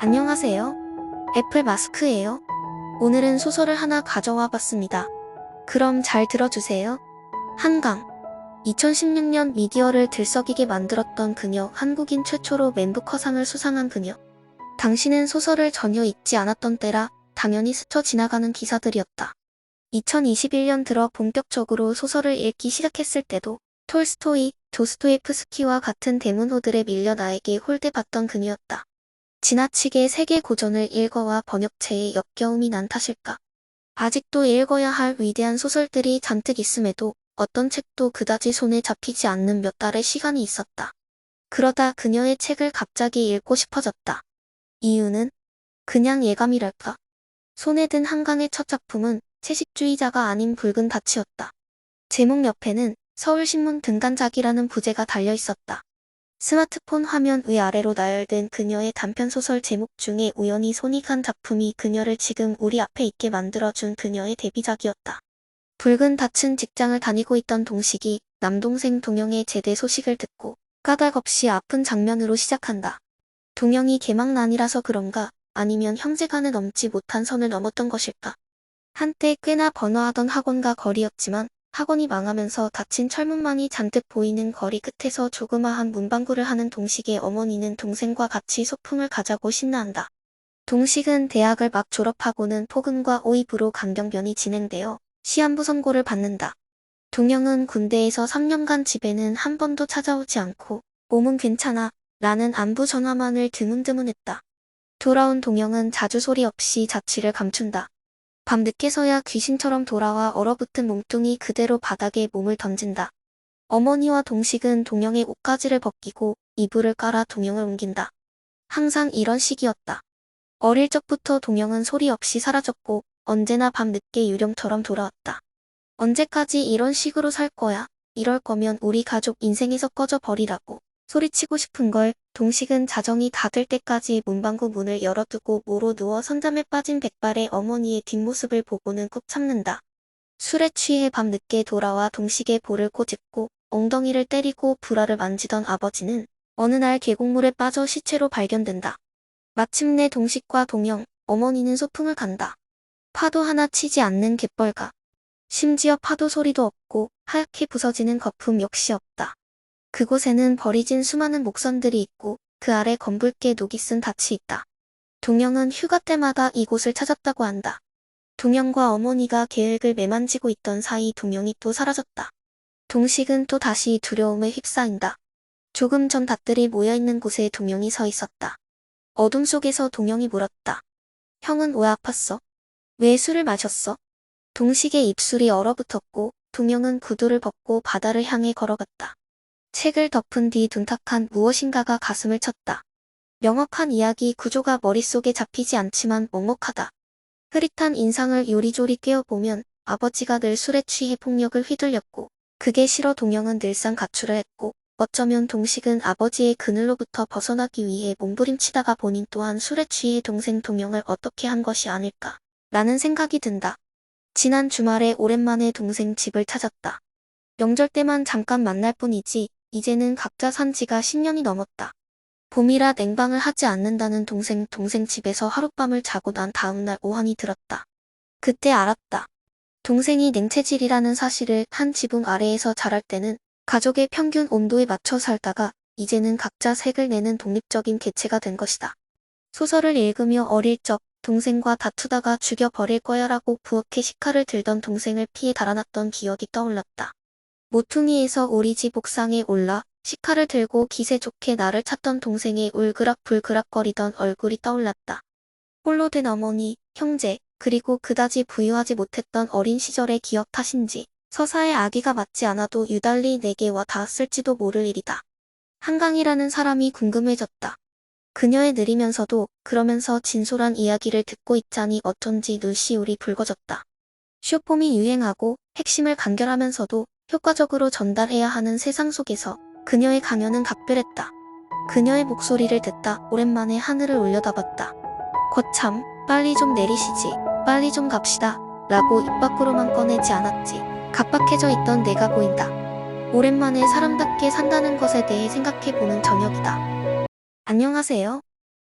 안녕하세요. 애플 마스크예요. 오늘은 소설을 하나 가져와 봤습니다. 그럼 잘 들어주세요. 한강. 2016년 미디어를 들썩이게 만들었던 그녀, 한국인 최초로 맨부커상을 수상한 그녀. 당시는 소설을 전혀 읽지 않았던 때라 당연히 스쳐 지나가는 기사들이었다. 2021년 들어 본격적으로 소설을 읽기 시작했을 때도 톨스토이, 도스토예프스키와 같은 대문호들에 밀려 나에게 홀대받던 그녀였다. 지나치게 세계 고전을 읽어와 번역체에 역겨움이 난 탓일까? 아직도 읽어야 할 위대한 소설들이 잔뜩 있음에도 어떤 책도 그다지 손에 잡히지 않는 몇 달의 시간이 있었다. 그러다 그녀의 책을 갑자기 읽고 싶어졌다. 이유는 그냥 예감이랄까? 손에 든 한강의 첫 작품은 채식주의자가 아닌 붉은 닻이었다. 제목 옆에는 서울신문 등간작이라는 부제가 달려 있었다. 스마트폰 화면 위아래로 나열된 그녀의 단편소설 제목 중에 우연히 손이 간 작품이 그녀를 지금 우리 앞에 있게 만들어준 그녀의 데뷔작이었다. 붉은 닻은 직장을 다니고 있던 동식이 남동생 동영의 제대 소식을 듣고 까닭없이 아픈 장면으로 시작한다. 동영이 개막난이라서 그런가, 아니면 형제간에 넘지 못한 선을 넘었던 것일까. 한때 꽤나 번화하던 학원과 거리였지만 학원이 망하면서 닫힌 철문망이 잔뜩 보이는 거리 끝에서 조그마한 문방구를 하는 동식의 어머니는 동생과 같이 소풍을 가자고 신나한다. 동식은 대학을 막 졸업하고는 폭언과 오입으로 강경변이 진행되어 시한부 선고를 받는다. 동영은 군대에서 3년간 집에는 한 번도 찾아오지 않고 몸은 괜찮아 라는 안부 전화만을 드문드문했다. 돌아온 동영은 자주 소리 없이 자취를 감춘다. 밤 늦게서야 귀신처럼 돌아와 얼어붙은 몸뚱이 그대로 바닥에 몸을 던진다. 어머니와 동식은 동영의 옷가지를 벗기고 이불을 깔아 동영을 옮긴다. 항상 이런 식이었다. 어릴 적부터 동영은 소리 없이 사라졌고 언제나 밤 늦게 유령처럼 돌아왔다. 언제까지 이런 식으로 살 거야? 이럴 거면 우리 가족 인생에서 꺼져 버리라고 소리치고 싶은 걸. 동식은 자정이 다 될 때까지 문방구 문을 열어두고 모로 누워 선잠에 빠진 백발의 어머니의 뒷모습을 보고는 꾹 참는다. 술에 취해 밤늦게 돌아와 동식의 볼을 꼬집고 엉덩이를 때리고 불알을 만지던 아버지는 어느 날 계곡물에 빠져 시체로 발견된다. 마침내 동식과 동영, 어머니는 소풍을 간다. 파도 하나 치지 않는 갯벌가. 심지어 파도 소리도 없고 하얗게 부서지는 거품 역시 없다. 그곳에는 버리진 수많은 목선들이 있고 그 아래 검붉게 녹이 쓴 닻이 있다. 동영은 휴가 때마다 이곳을 찾았다고 한다. 동영과 어머니가 계획을 매만지고 있던 사이 동영이 또 사라졌다. 동식은 또 다시 두려움에 휩싸인다. 조금 전 닷들이 모여있는 곳에 동영이 서 있었다. 어둠 속에서 동영이 물었다. 형은 왜 아팠어? 왜 술을 마셨어? 동식의 입술이 얼어붙었고 동영은 구두를 벗고 바다를 향해 걸어갔다. 책을 덮은 뒤 둔탁한 무엇인가가 가슴을 쳤다. 명확한 이야기 구조가 머릿속에 잡히지 않지만 먹먹하다. 흐릿한 인상을 요리조리 꿰어보면 아버지가 늘 술에 취해 폭력을 휘둘렸고 그게 싫어 동영은 늘상 가출을 했고 어쩌면 동식은 아버지의 그늘로부터 벗어나기 위해 몸부림치다가 본인 또한 술에 취해 동생 동영을 어떻게 한 것이 아닐까 라는 생각이 든다. 지난 주말에 오랜만에 동생 집을 찾았다. 명절 때만 잠깐 만날 뿐이지 이제는 각자 산 지가 10년이 넘었다. 봄이라 냉방을 하지 않는다는 동생 집에서 하룻밤을 자고 난 다음날 오한이 들었다. 그때 알았다. 동생이 냉체질이라는 사실을. 한 지붕 아래에서 자랄 때는 가족의 평균 온도에 맞춰 살다가 이제는 각자 색을 내는 독립적인 개체가 된 것이다. 소설을 읽으며 어릴 적 동생과 다투다가 죽여버릴 거야 라고 부엌에 식칼을 들던 동생을 피해 달아났던 기억이 떠올랐다. 모퉁이에서 우리 집 옥상에 올라 식칼을 들고 기세 좋게 나를 찾던 동생의 울그락불그락거리던 얼굴이 떠올랐다. 홀로 된 어머니, 형제, 그리고 그다지 부유하지 못했던 어린 시절의 기억 탓인지 서사의 아기가 맞지 않아도 유달리 내게 와 닿았을지도 모를 일이다. 한강이라는 사람이 궁금해졌다. 그녀의 느리면서도 그러면서 진솔한 이야기를 듣고 있자니 어쩐지 눈시울이 붉어졌다. 숏폼이 유행하고 핵심을 간결하면서도 효과적으로 전달해야 하는 세상 속에서 그녀의 강연은 각별했다. 그녀의 목소리를 듣다 오랜만에 하늘을 올려다봤다. 거참, 빨리 좀 내리시지, 빨리 좀 갑시다 라고 입 밖으로만 꺼내지 않았지. 각박해져 있던 내가 보인다. 오랜만에 사람답게 산다는 것에 대해 생각해보는 저녁이다. 안녕하세요.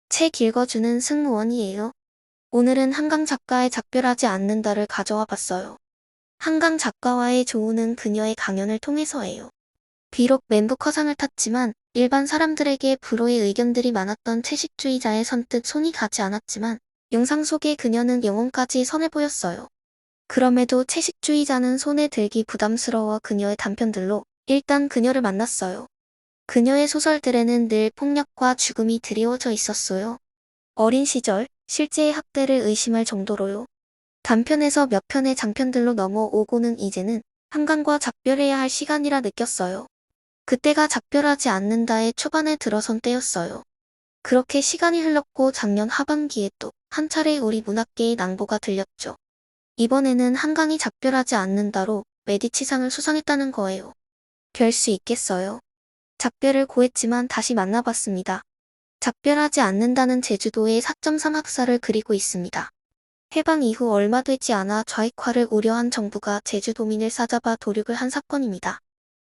책 읽어주는 승무원이에요. 오늘은 한강 작가의 작별하지 않는다를 가져와 봤어요. 한강 작가와의 조우는 그녀의 강연을 통해서예요. 비록 멘붕커상을 탔지만 일반 사람들에게 불호의 의견들이 많았던 채식주의자의 선뜻 손이 가지 않았지만 영상 속의 그녀는 영혼까지 선해 보였어요. 그럼에도 채식주의자는 손에 들기 부담스러워 그녀의 단편들로 일단 그녀를 만났어요. 그녀의 소설들에는 늘 폭력과 죽음이 드리워져 있었어요. 어린 시절, 실제의 학대를 의심할 정도로요. 단편에서 몇 편의 장편들로 넘어오고는 이제는 한강과 작별해야 할 시간이라 느꼈어요. 그때가 작별하지 않는다의 초반에 들어선 때였어요. 그렇게 시간이 흘렀고 작년 하반기에 또 한 차례 우리 문학계의 낭보가 들렸죠. 이번에는 한강이 작별하지 않는다로 메디치상을 수상했다는 거예요. 별 수 있겠어요. 작별을 고했지만 다시 만나봤습니다. 작별하지 않는다는 제주도의 4.3 학살을 그리고 있습니다. 해방 이후 얼마 되지 않아 좌익화를 우려한 정부가 제주도민을 싸잡아 도륙을 한 사건입니다.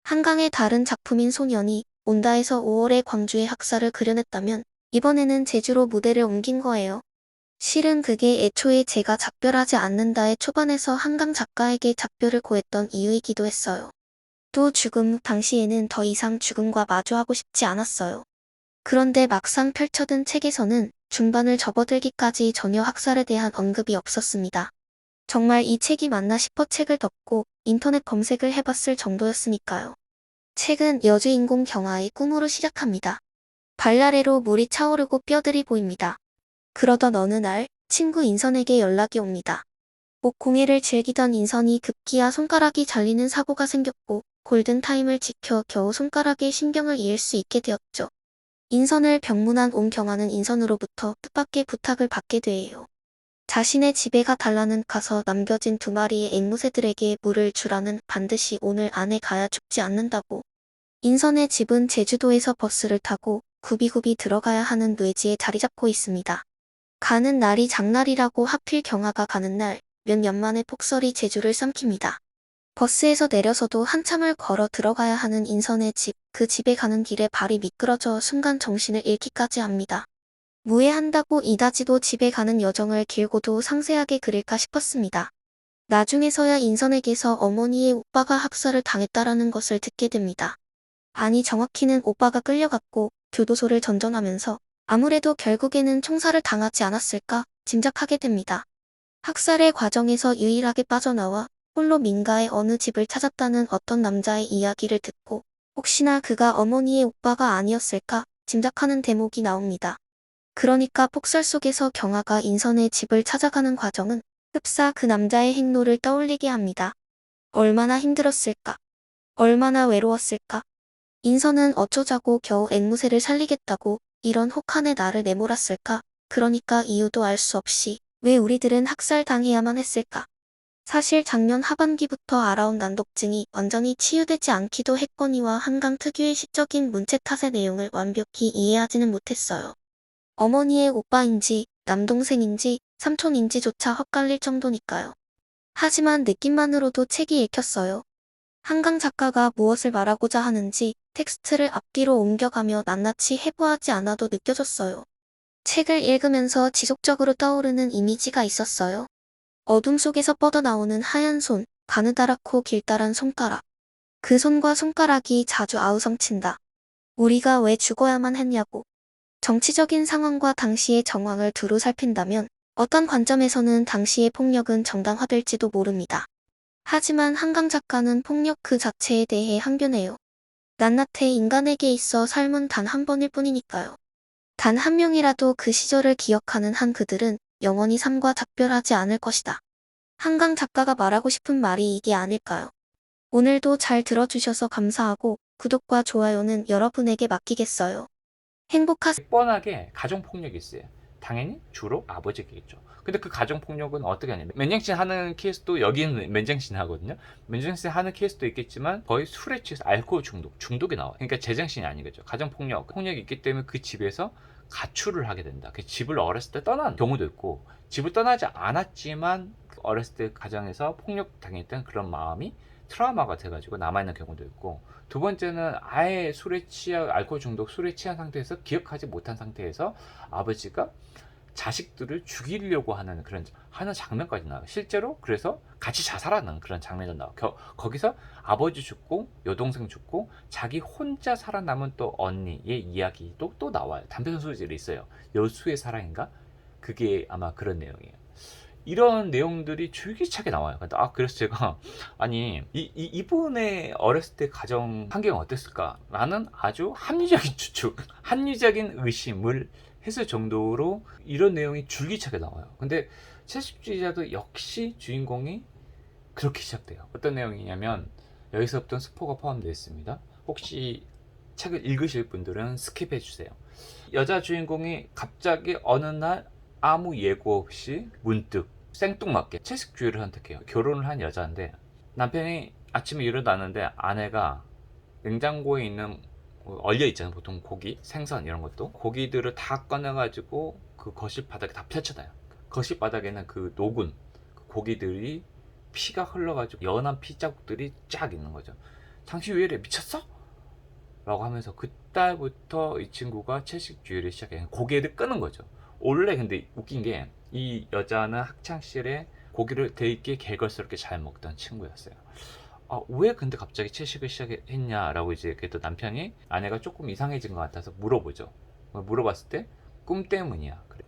한강의 다른 작품인 소년이 온다에서 5월에 광주의 학살을 그려냈다면 이번에는 제주로 무대를 옮긴 거예요. 실은 그게 애초에 제가 작별하지 않는다의 초반에서 한강 작가에게 작별을 고했던 이유이기도 했어요. 또 죽음 당시에는 더 이상 죽음과 마주하고 싶지 않았어요. 그런데 막상 펼쳐든 책에서는 중반을 접어들기까지 전혀 학살에 대한 언급이 없었습니다. 정말 이 책이 맞나 싶어 책을 덮고 인터넷 검색을 해봤을 정도였으니까요. 책은 여주인공 경아의 꿈으로 시작합니다. 발 아래로 물이 차오르고 뼈들이 보입니다. 그러던 어느 날 친구 인선에게 연락이 옵니다. 목공예를 즐기던 인선이 급기야 손가락이 잘리는 사고가 생겼고 골든타임을 지켜 겨우 손가락에 신경을 이을 수 있게 되었죠. 인선을 병문안 온 경아는 인선으로부터 뜻밖의 부탁을 받게 돼요. 자신의 집에 가달라는 가서 남겨진 2마리의 앵무새들에게 물을 주라는 반드시 오늘 안에 가야 죽지 않는다고. 인선의 집은 제주도에서 버스를 타고 굽이굽이 들어가야 하는 뇌지에 자리 잡고 있습니다. 가는 날이 장날이라고 하필 경아가 가는 날 몇 년 만에 폭설이 제주를 삼킵니다. 버스에서 내려서도 한참을 걸어 들어가야 하는 인선의 집, 그 집에 가는 길에 발이 미끄러져 순간 정신을 잃기까지 합니다. 무해한다고 이다지도 집에 가는 여정을 길고도 상세하게 그릴까 싶었습니다. 나중에서야 인선에게서 어머니의 오빠가 학살을 당했다라는 것을 듣게 됩니다. 아니 정확히는 오빠가 끌려갔고 교도소를 전전하면서 아무래도 결국에는 총살을 당하지 않았을까 짐작하게 됩니다. 학살의 과정에서 유일하게 빠져나와 홀로 민가의 어느 집을 찾았다는 어떤 남자의 이야기를 듣고 혹시나 그가 어머니의 오빠가 아니었을까 짐작하는 대목이 나옵니다. 그러니까 폭설 속에서 경아가 인선의 집을 찾아가는 과정은 흡사 그 남자의 행로를 떠올리게 합니다. 얼마나 힘들었을까? 얼마나 외로웠을까? 인선은 어쩌자고 겨우 앵무새를 살리겠다고 이런 혹한의 나를 내몰았을까? 그러니까 이유도 알 수 없이 왜 우리들은 학살당해야만 했을까? 사실 작년 하반기부터 알아온 난독증이 완전히 치유되지 않기도 했거니와 한강 특유의 시적인 문체 탓의 내용을 완벽히 이해하지는 못했어요. 어머니의 오빠인지 남동생인지 삼촌인지조차 헛갈릴 정도니까요. 하지만 느낌만으로도 책이 읽혔어요. 한강 작가가 무엇을 말하고자 하는지 텍스트를 앞뒤로 옮겨가며 낱낱이 해부하지 않아도 느껴졌어요. 책을 읽으면서 지속적으로 떠오르는 이미지가 있었어요. 어둠 속에서 뻗어나오는 하얀 손, 가느다랗고 길다란 손가락. 그 손과 손가락이 자주 아우성친다. 우리가 왜 죽어야만 했냐고. 정치적인 상황과 당시의 정황을 두루 살핀다면 어떤 관점에서는 당시의 폭력은 정당화될지도 모릅니다. 하지만 한강 작가는 폭력 그 자체에 대해 항변해요. 낱낱해 인간에게 있어 삶은 단 한 번일 뿐이니까요. 단 한 명이라도 그 시절을 기억하는 한 그들은 영원히 삶과 작별하지 않을 것이다. 한강 작가가 말하고 싶은 말이 이게 아닐까요? 오늘도 잘 들어주셔서 감사하고 구독과 좋아요는 여러분에게 맡기겠어요. 행복하세요. 뻔하게 가정폭력이 있어요. 당연히 주로 아버지겠죠. 근데 그 가정폭력은 어떻게 하냐면 맨정신 하는 케이스도 여기는 맨정신 하거든요. 맨정신 하는 케이스도 있겠지만 거의 술에 취해서 알코올 중독이 나와. 그러니까 제정신이 아니겠죠. 폭력이 있기 때문에 그 집에서 가출을 하게 된다. 그 집을 어렸을 때 떠난 경우도 있고 집을 떠나지 않았지만 어렸을 때 가정에서 폭력 당했던 그런 마음이 트라우마가 돼가지고 남아있는 경우도 있고, 두 번째는 아예 술에 취한, 알코올 중독, 술에 취한 상태에서 기억하지 못한 상태에서 아버지가 자식들을 죽이려고 하는 그런 장면까지 나와요. 실제로 그래서 같이 자살하는 그런 장면이 나와요. 거기서 아버지 죽고 여동생 죽고 자기 혼자 살아남은 또 언니의 이야기도 또 나와요. 단편 소설이 있어요. 여수의 사랑인가? 그게 아마 그런 내용이에요. 이런 내용들이 줄기차게 나와요. 그래서 제가, 아니, 이분의 어렸을 때 가정 환경이 어땠을까? 라는 아주 합리적인 추측, 합리적인 의심을 했을 정도로 이런 내용이 줄기차게 나와요. 근데 채식주의자도 역시 주인공이 그렇게 시작돼요. 어떤 내용이냐면, 여기서부터 스포가 포함되어 있습니다. 혹시 책을 읽으실 분들은 스킵해 주세요. 여자 주인공이 갑자기 어느 날 아무 예고 없이 문득 생뚱맞게 채식주의를 선택해요. 결혼을 한 여자인데 남편이 아침에 일어나는데 아내가 냉장고에 있는 얼려 있잖아요. 보통 고기, 생선 이런 것도 고기들을 다 꺼내가지고 그 거실 바닥에 다 펼쳐놔요. 거실 바닥에는 그 녹은 그 고기들이 피가 흘러가지고 연한 피 자국들이 쫙 있는 거죠. 당신 왜 이래? 미쳤어? 라고 하면서 그때부터 이 친구가 채식주의를 시작해요. 고기를 끄는 거죠. 원래 근데 웃긴 게 이 여자는 학창시절에 고기를 되게 개걸스럽게 잘 먹던 친구였어요. 왜 근데 갑자기 채식을 시작했냐라고 이제 또 남편이 아내가 조금 이상해진 것 같아서 물어보죠. 물어봤을 때 꿈 때문이야. 그래.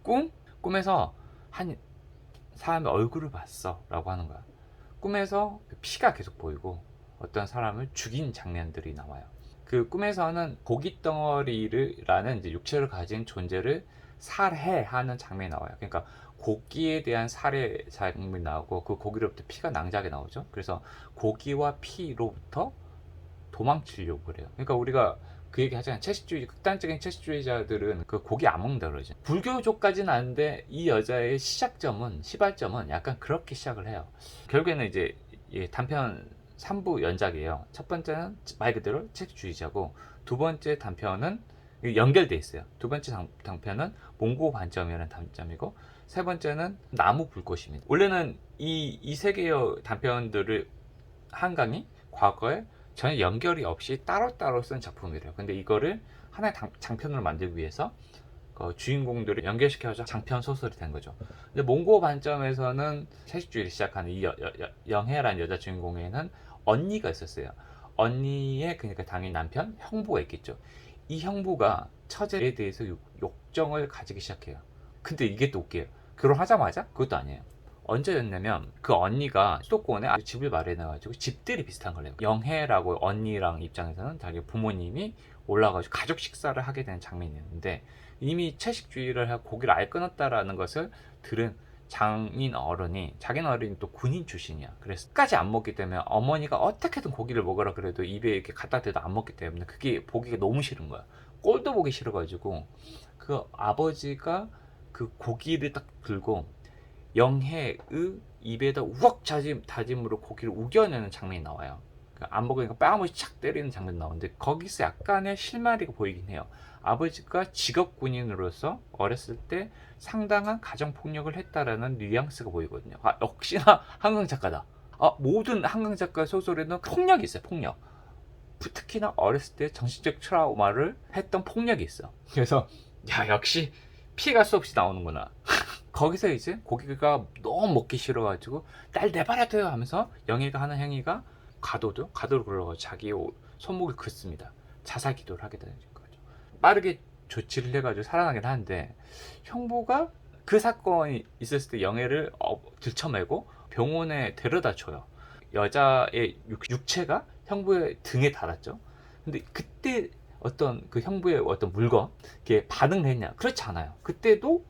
꿈에서 한 사람의 얼굴을 봤어 라고 하는 거야. 꿈에서 피가 계속 보이고 어떤 사람을 죽인 장면들이 나와요. 그 꿈에서는 고기 덩어리라는 이제 육체를 가진 존재를 살해하는 장면이 나와요. 그러니까 고기에 대한 살해 장면이 나오고 그 고기로부터 피가 낭자하게 나오죠. 그래서 고기와 피로부터 도망치려고 그래요. 그러니까 우리가 그 얘기 하잖아요. 극단적인 채식주의자들은 그 고기 안 먹는다 그러죠. 불교적까지는 아닌데 이 여자의 시발점은 약간 그렇게 시작을 해요. 결국에는 이제 단편 3부 연작이에요. 첫 번째는 말 그대로 채식주의자고, 두 번째 단편은 연결돼 있어요. 두 번째 단편은 몽고 반점이라는 단점이고, 세 번째는 나무 불꽃입니다. 원래는 이 세 개의 단편들을 한강이 과거에 전혀 연결이 없이 따로따로 쓴 작품이래요. 근데 이거를 하나의 장편으로 만들기 위해서 주인공들을 연결시켜서 장편 소설이 된 거죠. 근데 몽고 반점에서는 채식주의를 시작하는 이 영혜라는 여자 주인공에는 언니가 있었어요. 언니의, 그러니까 당연히 남편, 형부가 있겠죠. 이 형부가 처제에 대해서 욕정을 가지기 시작해요. 근데 이게 또 웃겨요. 결혼하자마자? 그것도 아니에요. 언제였냐면 그 언니가 수도권에 집을 마련해가지고 집들이 비슷한 걸 해요. 영혜라고 언니랑 입장에서는 자기 부모님이 올라가지고 가족 식사를 하게 되는 장면이 있는데, 이미 채식주의를 하고 고기를 아예 끊었다라는 것을 들은 장인 어른이, 자기는 어른이 또 군인 출신이야. 그래서 끝까지 안 먹기 때문에 어머니가 어떻게든 고기를 먹으라 그래도 입에 이렇게 갖다 대도 안 먹기 때문에 그게 보기가 너무 싫은 거야. 꼴도 보기 싫어가지고 그 아버지가 그 고기를 딱 들고 영혜의 입에다 우걱 다짐으로 고기를 우겨내는 장면이 나와요. 안 먹으니까 뺨을 착 때리는 장면이 나오는데 거기서 약간의 실마리가 보이긴 해요. 아버지가 직업 군인으로서 어렸을 때 상당한 가정폭력을 했다라는 뉘앙스가 보이거든요. 역시나 한강 작가다. 모든 한강 작가 소설에는 폭력이 있어요. 폭력. 특히나 어렸을 때 정신적 트라우마를 했던 폭력이 있어. 그래서 역시 피가 수없이 나오는구나. 거기서 이제 고기가 너무 먹기 싫어가지고 날 내버려둬요 하면서 영희가 하는 행위가 가도를 굴러가지고 자기 손목을 긋습니다. 자살 기도를 하게 되는 거죠. 빠르게 조치를 해가지고 살아나긴 하는데, 형부가 그 사건이 있었을 때 영애를 들쳐매고 병원에 데려다 줘요. 여자의 육체가 형부의 등에 닿았죠. 근데 그때 어떤 그 형부의 어떤 물건, 이게 반응을 했냐? 그렇지 않아요. 그때도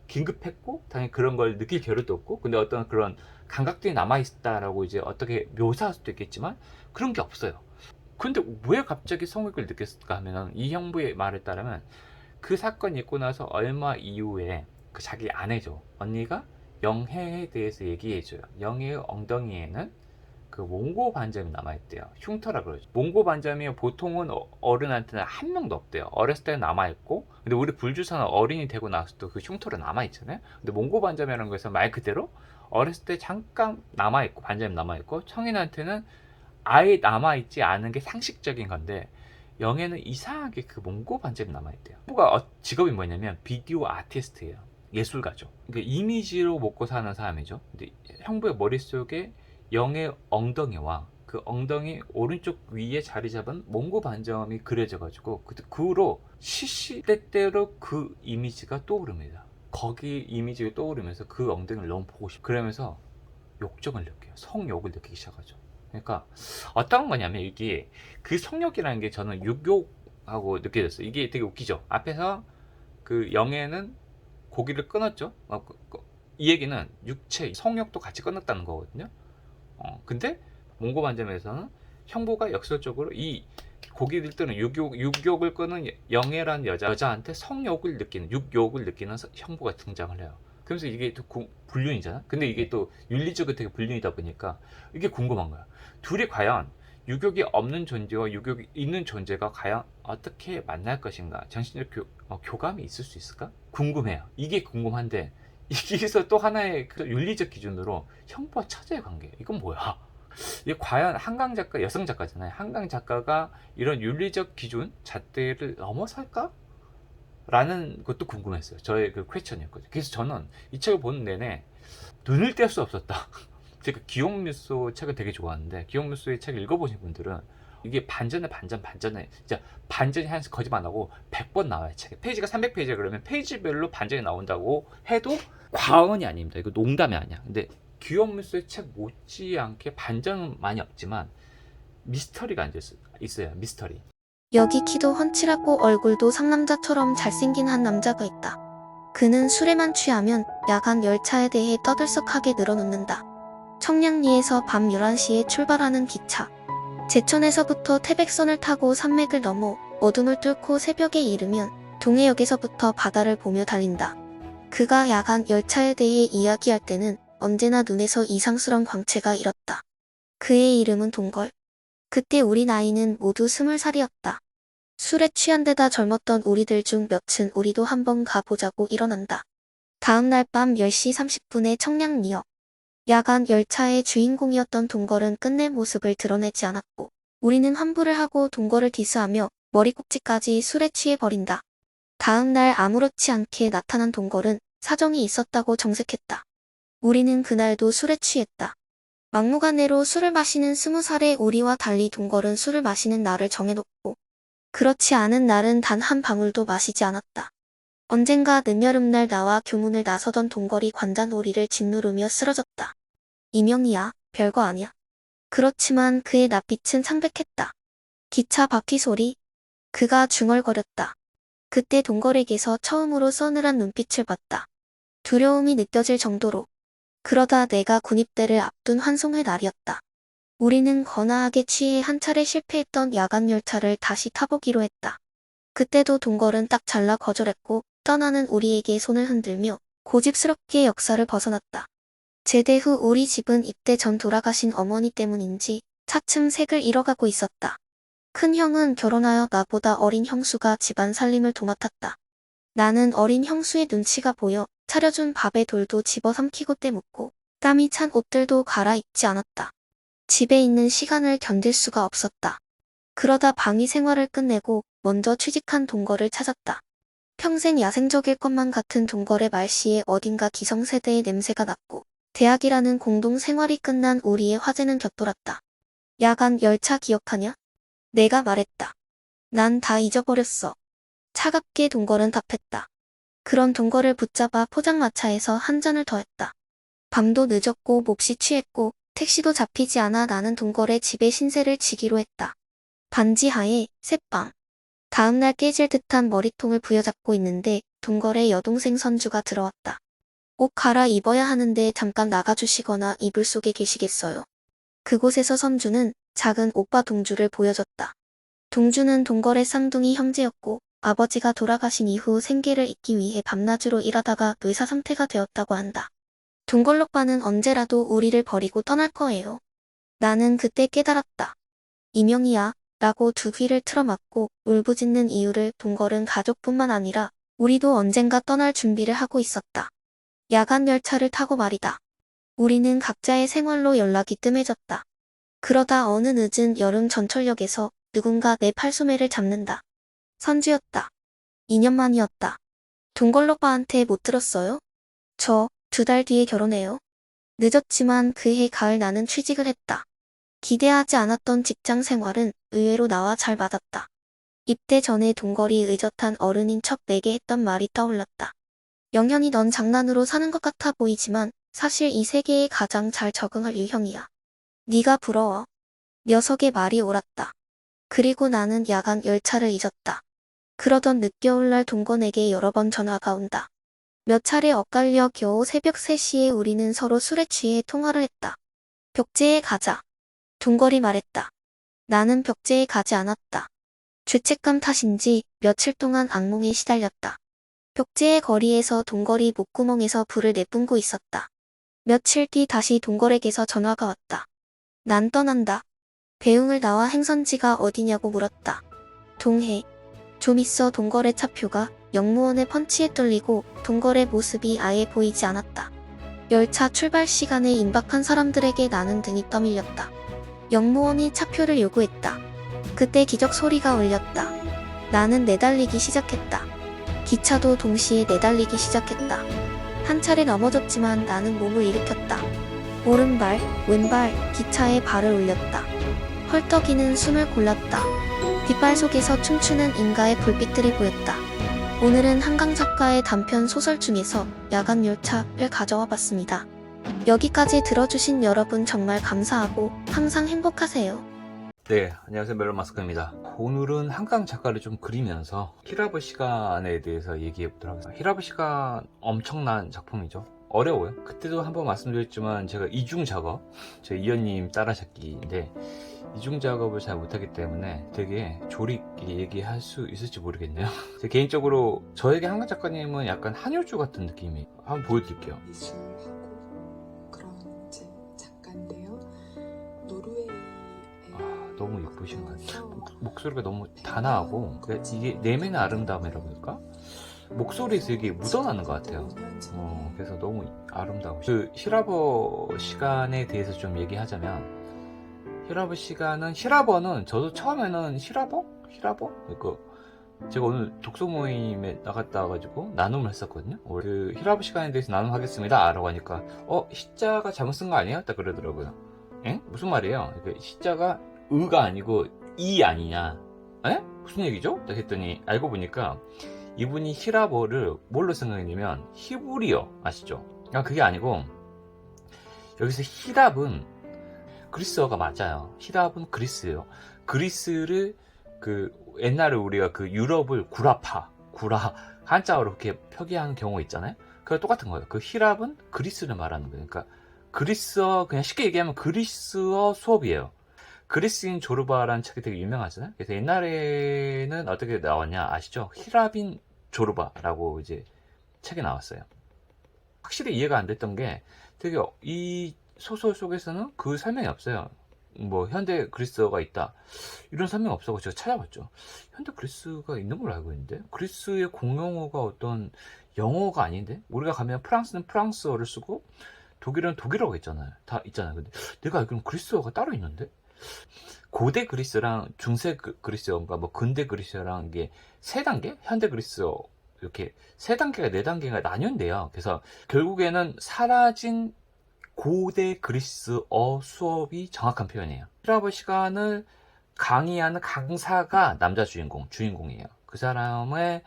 긴급했고 당연히 그런 걸 느낄 겨를도 없고, 근데 어떤 그런 감각들이 남아있다라고 이제 어떻게 묘사할 수도 있겠지만 그런 게 없어요. 근데 왜 갑자기 성욕을 느꼈을까 하면은, 이 형부의 말에 따르면 그 사건이 있고 나서 얼마 이후에 그 자기 아내죠, 언니가 영혜에 대해서 얘기해줘요. 영혜의 엉덩이에는 그 몽고 반점이 남아있대요. 흉터라 그러죠. 몽고 반점이 보통은 어른한테는 한 명도 없대요. 어렸을 때는 남아있고, 근데 우리 불주사는 어린이 되고 나서도 그 흉터로 남아있잖아요. 근데 몽고 반점이라는 것은 말 그대로 어렸을 때 잠깐 남아있고, 반점이 남아있고, 성인한테는 아예 남아있지 않은 게 상식적인 건데 영애는 이상하게 그 몽고 반점이 남아있대요. 형부가 직업이 뭐냐면 비디오 아티스트예요. 예술가죠. 그러니까 이미지로 먹고 사는 사람이죠. 근데 형부의 머릿속에 영의 엉덩이와 그 엉덩이 오른쪽 위에 자리 잡은 몽고 반점이 그려져 가지고 그 후로 시시때때로 그 이미지가 떠오릅니다. 거기 이미지가 떠오르면서 그 엉덩이를 너무 보고 싶어. 그러면서 욕정을 느껴요. 성욕을 느끼기 시작하죠. 그러니까 어떤 거냐면 이게 그 성욕이라는 게 저는 육욕하고 느껴졌어요. 이게 되게 웃기죠. 앞에서 그 영애는 고기를 끊었죠. 이 얘기는 육체 성욕도 같이 끊었다는 거거든요. 근데 몽고 반점에서는 형부가 역설적으로 이 고기를 뜨는 육욕을 끄는 영애라는 여자한테 성욕을 느끼는 육욕을 느끼는 형부가 등장을 해요. 그러면서 이게 또 불륜이잖아. 근데 이게 또 윤리적으로 되게 불륜이다 보니까 이게 궁금한 거야. 둘이 과연 유격이 없는 존재와 유격이 있는 존재가 과연 어떻게 만날 것인가? 정신적 교감이 있을 수 있을까? 궁금해요. 이게 궁금한데 여기서 또 하나의 그 윤리적 기준으로 형부와 처제의 관계. 이건 뭐야? 이게 과연 한강 작가, 여성 작가잖아요. 한강 작가가 이런 윤리적 기준, 잣대를 넘어설까? 라는 것도 궁금했어요. 저의 그 퀘스천이었거든요. 그래서 저는 이 책을 보는 내내 눈을 뗄 수 없었다. 제가 기욤뮤소 책을 되게 좋아하는데 기욤뮤소의 책을 읽어보신 분들은 이게 반전에 진짜 반전이 한 거짓말 안 하고 100번 나와요. 책에 페이지가 300페이지야. 그러면 페이지별로 반전이 나온다고 해도 과언이 아닙니다. 이거 농담이 아니야. 근데 기욤뮤소의 책 못지않게 반전은 많이 없지만 미스터리가 있어요. 미스터리. 여기 키도 훤칠하고 얼굴도 상남자처럼 잘생긴 한 남자가 있다. 그는 술에만 취하면 야간 열차에 대해 떠들썩하게 늘어놓는다. 청량리에서 밤 11시에 출발하는 기차. 제천에서부터 태백선을 타고 산맥을 넘어 어둠을 뚫고 새벽에 이르면 동해역에서부터 바다를 보며 달린다. 그가 야간 열차에 대해 이야기할 때는 언제나 눈에서 이상스러운 광채가 일었다. 그의 이름은 동걸. 그때 우리 나이는 모두 20살이었다. 술에 취한 데다 젊었던 우리들 중 몇은 우리도 한번 가보자고 일어난다. 다음날 밤 10시 30분에 청량리역. 야간 열차의 주인공이었던 동걸은 끝내 모습을 드러내지 않았고 우리는 환불을 하고 동걸을 디스하며 머리꼭지까지 술에 취해 버린다. 다음날 아무렇지 않게 나타난 동걸은 사정이 있었다고 정색했다. 우리는 그날도 술에 취했다. 막무가내로 술을 마시는 20살의 우리와 달리 동걸은 술을 마시는 날을 정해놓고 그렇지 않은 날은 단 한 방울도 마시지 않았다. 언젠가 늦여름날 나와 교문을 나서던 동걸이 관자놀이를 짓누르며 쓰러졌다. 이명이야, 별거 아니야. 그렇지만 그의 낯빛은 창백했다. 기차 바퀴 소리. 그가 중얼거렸다. 그때 동걸에게서 처음으로 서늘한 눈빛을 봤다. 두려움이 느껴질 정도로. 그러다 내가 군입대를 앞둔 환송의 날이었다. 우리는 거나하게 취해 한 차례 실패했던 야간 열차를 다시 타보기로 했다. 그때도 동걸은 딱 잘라 거절했고 떠나는 우리에게 손을 흔들며 고집스럽게 역사를 벗어났다. 제대 후 우리 집은 입대 전 돌아가신 어머니 때문인지 차츰 색을 잃어가고 있었다. 큰 형은 결혼하여 나보다 어린 형수가 집안 살림을 도맡았다. 나는 어린 형수의 눈치가 보여 차려준 밥에 돌도 집어삼키고 떼묻고 땀이 찬 옷들도 갈아입지 않았다. 집에 있는 시간을 견딜 수가 없었다. 그러다 방위 생활을 끝내고 먼저 취직한 동걸을 찾았다. 평생 야생적일 것만 같은 동걸의 말씨에 어딘가 기성세대의 냄새가 났고 대학이라는 공동 생활이 끝난 우리의 화제는 곁돌았다. 야간 열차 기억하냐? 내가 말했다. 난 다 잊어버렸어. 차갑게 동걸은 답했다. 그런 동걸을 붙잡아 포장마차에서 한 잔을 더했다. 밤도 늦었고 몹시 취했고 택시도 잡히지 않아 나는 동걸의 집에 신세를 지기로 했다. 반지하에 새빵. 다음날 깨질 듯한 머리통을 부여잡고 있는데 동걸의 여동생 선주가 들어왔다. 옷 갈아입어야 하는데 잠깐 나가주시거나 이불 속에 계시겠어요? 그곳에서 선주는 작은 오빠 동주를 보여줬다. 동주는 동걸의 쌍둥이 형제였고 아버지가 돌아가신 이후 생계를 잇기 위해 밤낮으로 일하다가 뇌사 상태가 되었다고 한다. 동걸 오빠는 언제라도 우리를 버리고 떠날 거예요. 나는 그때 깨달았다. 이명이야 라고 두 귀를 틀어막고 울부짖는 이유를 동걸은 가족뿐만 아니라 우리도 언젠가 떠날 준비를 하고 있었다. 야간 열차를 타고 말이다. 우리는 각자의 생활로 연락이 뜸해졌다. 그러다 어느 늦은 여름 전철역에서 누군가 내 팔소매를 잡는다. 선주였다. 2년 만이었다. 동걸로빠한테 못 들었어요? 저 2달 뒤에 결혼해요. 늦었지만 그해 가을 나는 취직을 했다. 기대하지 않았던 직장 생활은 의외로 나와 잘 맞았다. 입대 전에 동거리 의젓한 어른인 척 내게 했던 말이 떠올랐다. 영현이 넌 장난으로 사는 것 같아 보이지만 사실 이 세계에 가장 잘 적응할 유형이야. 네가 부러워. 녀석의 말이 옳았다. 그리고 나는 야간 열차를 잊었다. 그러던 늦겨울날 동건에게 여러 번 전화가 온다. 몇 차례 엇갈려 겨우 새벽 3시에 우리는 서로 술에 취해 통화를 했다. 벽제에 가자. 동걸이 말했다. 나는 벽제에 가지 않았다. 죄책감 탓인지 며칠 동안 악몽에 시달렸다. 벽제의 거리에서 동걸이 목구멍에서 불을 내뿜고 있었다. 며칠 뒤 다시 동걸에게서 전화가 왔다. 난 떠난다. 배웅을 나와 행선지가 어디냐고 물었다. 동해. 좀 있어 동걸의 차표가 역무원의 펀치에 뚫리고 동걸의 모습이 아예 보이지 않았다. 열차 출발 시간에 임박한 사람들에게 나는 등이 떠밀렸다. 역무원이 차표를 요구했다. 그때 기적 소리가 울렸다. 나는 내달리기 시작했다. 기차도 동시에 내달리기 시작했다. 한 차례 넘어졌지만 나는 몸을 일으켰다. 오른발, 왼발, 기차에 발을 올렸다. 헐떡이는 숨을 골랐다. 뒷발 속에서 춤추는 인가의 불빛들이 보였다. 오늘은 한강 작가의 단편 소설 중에서 야간 열차를 가져와 봤습니다. 여기까지 들어주신 여러분 정말 감사하고 항상 행복하세요. 네, 안녕하세요. 멜론 마스크입니다. 오늘은 한강 작가를 좀 그리면서 히라브 시간에 대해서 얘기해 보도록 하겠습니다. 히라브 시간 엄청난 작품이죠. 어려워요. 그때도 한번 말씀드렸지만 제가 이중 작업, 제 이현님 따라잡기인데 이중 작업을 잘 못하기 때문에 되게 조리 있게 얘기할 수 있을지 모르겠네요. 제 개인적으로 저에게 한강 작가님은 약간 한효주 같은 느낌이. 한번 보여드릴게요. 미술하고 그런 이제 작가인데요. 노르웨이에 너무 예쁘신 것 같아요. 목소리가 너무 단아하고 이게 내면의 아름다움이라고 할까? 목소리에서 이게 묻어나는 것 같아요. 그래서 너무 아름다워. 그 히라버 시간에 대해서 좀 얘기하자면 히라버 시간은 히라버는 저도 처음에는 히라버? 제가 오늘 독서 모임에 나갔다 와가지고 나눔을 했었거든요. 그 히라버 시간에 대해서 나눔하겠습니다 라고 하니까 시자가 잘못 쓴 거 아니에요? 딱 그러더라고요. 에? 무슨 말이에요? 시자가 의가 아니고 이 아니냐? 에? 무슨 얘기죠? 딱 했더니 알고 보니까 이분이 히라버를 뭘로 생각했냐면 히브리어 아시죠? 그게 아니고 여기서 히랍은 그리스어가 맞아요. 히랍은 그리스예요. 그리스를 옛날에 우리가 유럽을 구라 한자어로 이렇게 표기하는 경우가 있잖아요. 그거 똑같은 거예요. 그 히랍은 그리스를 말하는 거예요. 그러니까 그리스어, 그냥 쉽게 얘기하면 그리스어 수업이에요. 그리스인 조르바라는 책이 되게 유명하잖아요. 그래서 옛날에는 어떻게 나왔냐 아시죠? 히랍인 조르바라고 이제 책이 나왔어요. 확실히 이해가 안 됐던 게 되게 이 소설 속에서는 그 설명이 없어요. 뭐 현대 그리스어가 있다 이런 설명이 없어서 제가 찾아봤죠. 현대 그리스가 있는 걸로 알고 있는데 그리스의 공용어가 어떤 영어가 아닌데 우리가 가면 프랑스는 프랑스어를 쓰고 독일은 독일어가 있잖아요. 다 있잖아요. 근데 내가 알기로는 그리스어가 따로 있는데 고대 그리스랑 중세 그리스어인가 뭐 근대 그리스어랑 이게 세 단계? 현대 그리스어 이렇게 세 단계가 네 단계가 나뉜대요. 그래서 결국에는 사라진 고대 그리스어 수업이 정확한 표현이에요. 히라버 시간을 강의하는 강사가 남자 주인공이에요. 그 사람의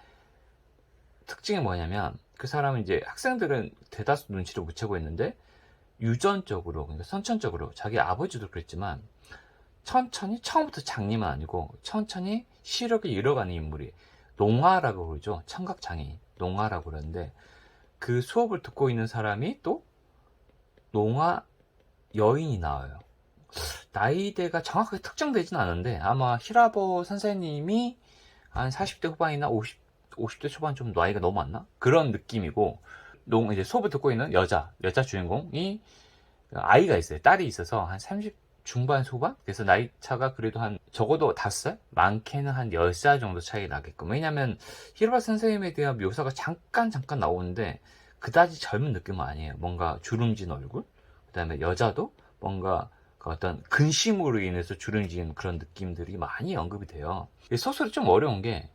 특징이 뭐냐면 그 사람은 이제 학생들은 대다수 눈치를 못 채고 있는데 유전적으로 그러니까 선천적으로 자기 아버지도 그랬지만 천천히 처음부터 장님은 아니고 천천히 시력을 잃어가는 인물이 농아라고 그러죠. 청각장애인 농아라고 그러는데 그 수업을 듣고 있는 사람이 또 농아 여인이 나와요. 나이대가 정확하게 특정되진 않은데 아마 히라버 선생님이 한 40대 후반이나 50대 초반 좀 나이가 너무 많나? 그런 느낌이고 이제 수업을 듣고 있는 여자 주인공이 아이가 있어요. 딸이 있어서 한 30 중반 소반? 그래서 나이 차가 그래도 한 적어도 5살? 많게는 한 10살 정도 차이 나게끔. 왜냐면 히라버 선생님에 대한 묘사가 잠깐 나오는데 그다지 젊은 느낌은 아니에요. 뭔가 주름진 얼굴, 그 다음에 여자도 뭔가 그 어떤 근심으로 인해서 주름이 지는 그런 느낌들이 많이 언급이 돼요. 이 소설이 좀 어려운 게,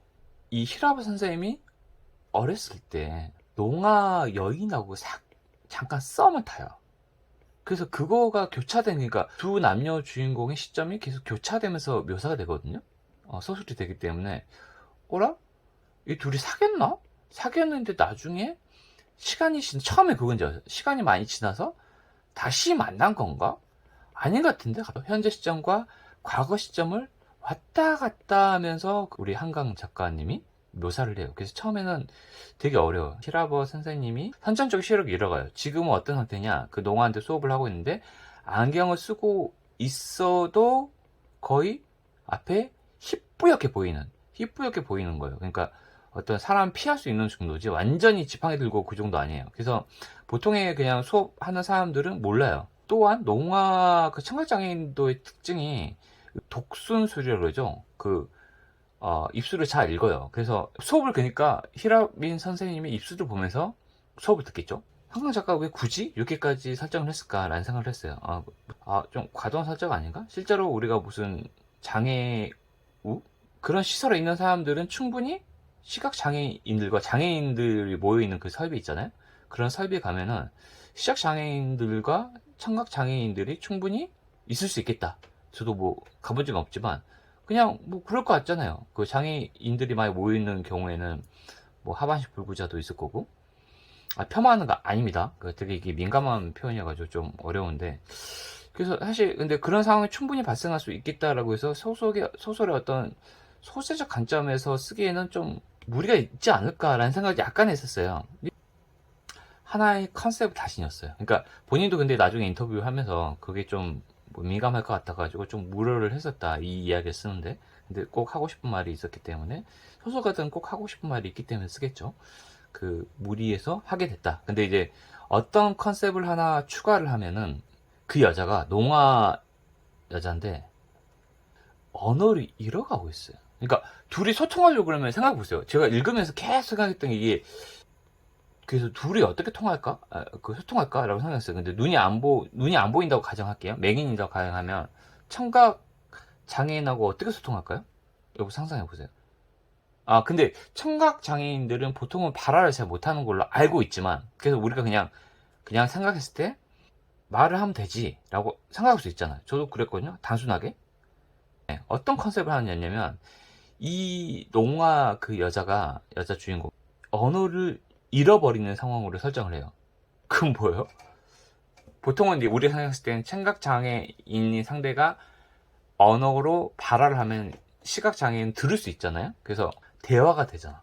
이 히라바 선생님이 어렸을 때 농아 여인하고 잠깐 썸을 타요. 그래서 그거가 교차되니까 두 남녀 주인공의 시점이 계속 교차되면서 묘사가 되거든요. 소설이 되기 때문에, 어라? 이 둘이 사귀었나? 사귀었는데 나중에 처음에 그건지, 시간이 많이 지나서 다시 만난 건가? 아닌 것 같은데, 현재 시점과 과거 시점을 왔다 갔다 하면서 우리 한강 작가님이 묘사를 해요. 그래서 처음에는 되게 어려워요. 히라버 선생님이 선천적 시력을 잃어가요. 지금은 어떤 상태냐? 그 농아한테 수업을 하고 있는데 안경을 쓰고 있어도 거의 앞에 희뿌옇게 보이는 거예요. 그러니까 어떤 사람 피할 수 있는 정도지 완전히 지팡이 들고 그 정도 아니에요. 그래서 보통의 그냥 수업하는 사람들은 몰라요. 또한 농아 그 청각장애인도의 특징이 독순술이라고 그러죠. 입술을 잘 읽어요. 그래서 수업을, 그러니까 히라빈 선생님의 입술을 보면서 수업을 듣겠죠. 한강 작가가 왜 굳이 이렇게까지 설정을 했을까라는 생각을 했어요. 좀 과도한 설정 아닌가? 실제로 우리가 무슨 장애우? 그런 시설에 있는 사람들은 충분히 시각장애인들과 장애인들이 모여있는 그 설비 있잖아요. 그런 설비에 가면은 시각장애인들과 청각장애인들이 충분히 있을 수 있겠다. 저도 뭐 가본 적은 없지만 그냥 뭐 그럴 것 같잖아요. 그 장애인들이 많이 모여있는 경우에는 뭐 하반신 불구자도 있을 거고. 폄하하는 거 아닙니다. 되게 이게 민감한 표현이어가지고 좀 어려운데, 그래서 사실 근데 그런 상황이 충분히 발생할 수 있겠다라고 해서 소설의 어떤 소재적 관점에서 쓰기에는 좀 무리가 있지 않을까라는 생각이 약간 했었어요. 하나의 컨셉 다신이었어요. 그러니까 본인도 근데 나중에 인터뷰하면서 그게 좀 민감할 것 같아가지고 좀 무료를 했었다, 이 이야기를 쓰는데. 근데 꼭 하고 싶은 말이 있었기 때문에, 소설가들은 꼭 하고 싶은 말이 있기 때문에 쓰겠죠. 무리해서 하게 됐다. 근데 이제 어떤 컨셉을 하나 추가를 하면은 그 여자가 농아 여자인데 언어를 잃어가고 있어요. 그러니까 둘이 소통하려고 그러면 생각해보세요. 제가 읽으면서 계속 생각했던 게 이게, 그래서 둘이 어떻게 통할까? 소통할까? 라고 생각했어요. 근데 눈이 안 보인다고 가정할게요. 맹인이라고 가정하면 청각 장애인하고 어떻게 소통할까요? 여러분 상상해보세요. 근데 청각 장애인들은 보통은 발화를 잘 못하는 걸로 알고 있지만, 그래서 우리가 그냥 생각했을 때 말을 하면 되지 라고 생각할 수 있잖아요. 저도 그랬거든요. 단순하게. 네, 어떤 컨셉을 하느냐면, 이 농아 그 여자 주인공 언어를 잃어버리는 상황으로 설정을 해요. 그건 뭐예요? 보통은 이제 우리가 생각했을 때는 청각장애인이 상대가 언어로 발화를 하면 시각장애인 들을 수 있잖아요. 그래서 대화가 되잖아.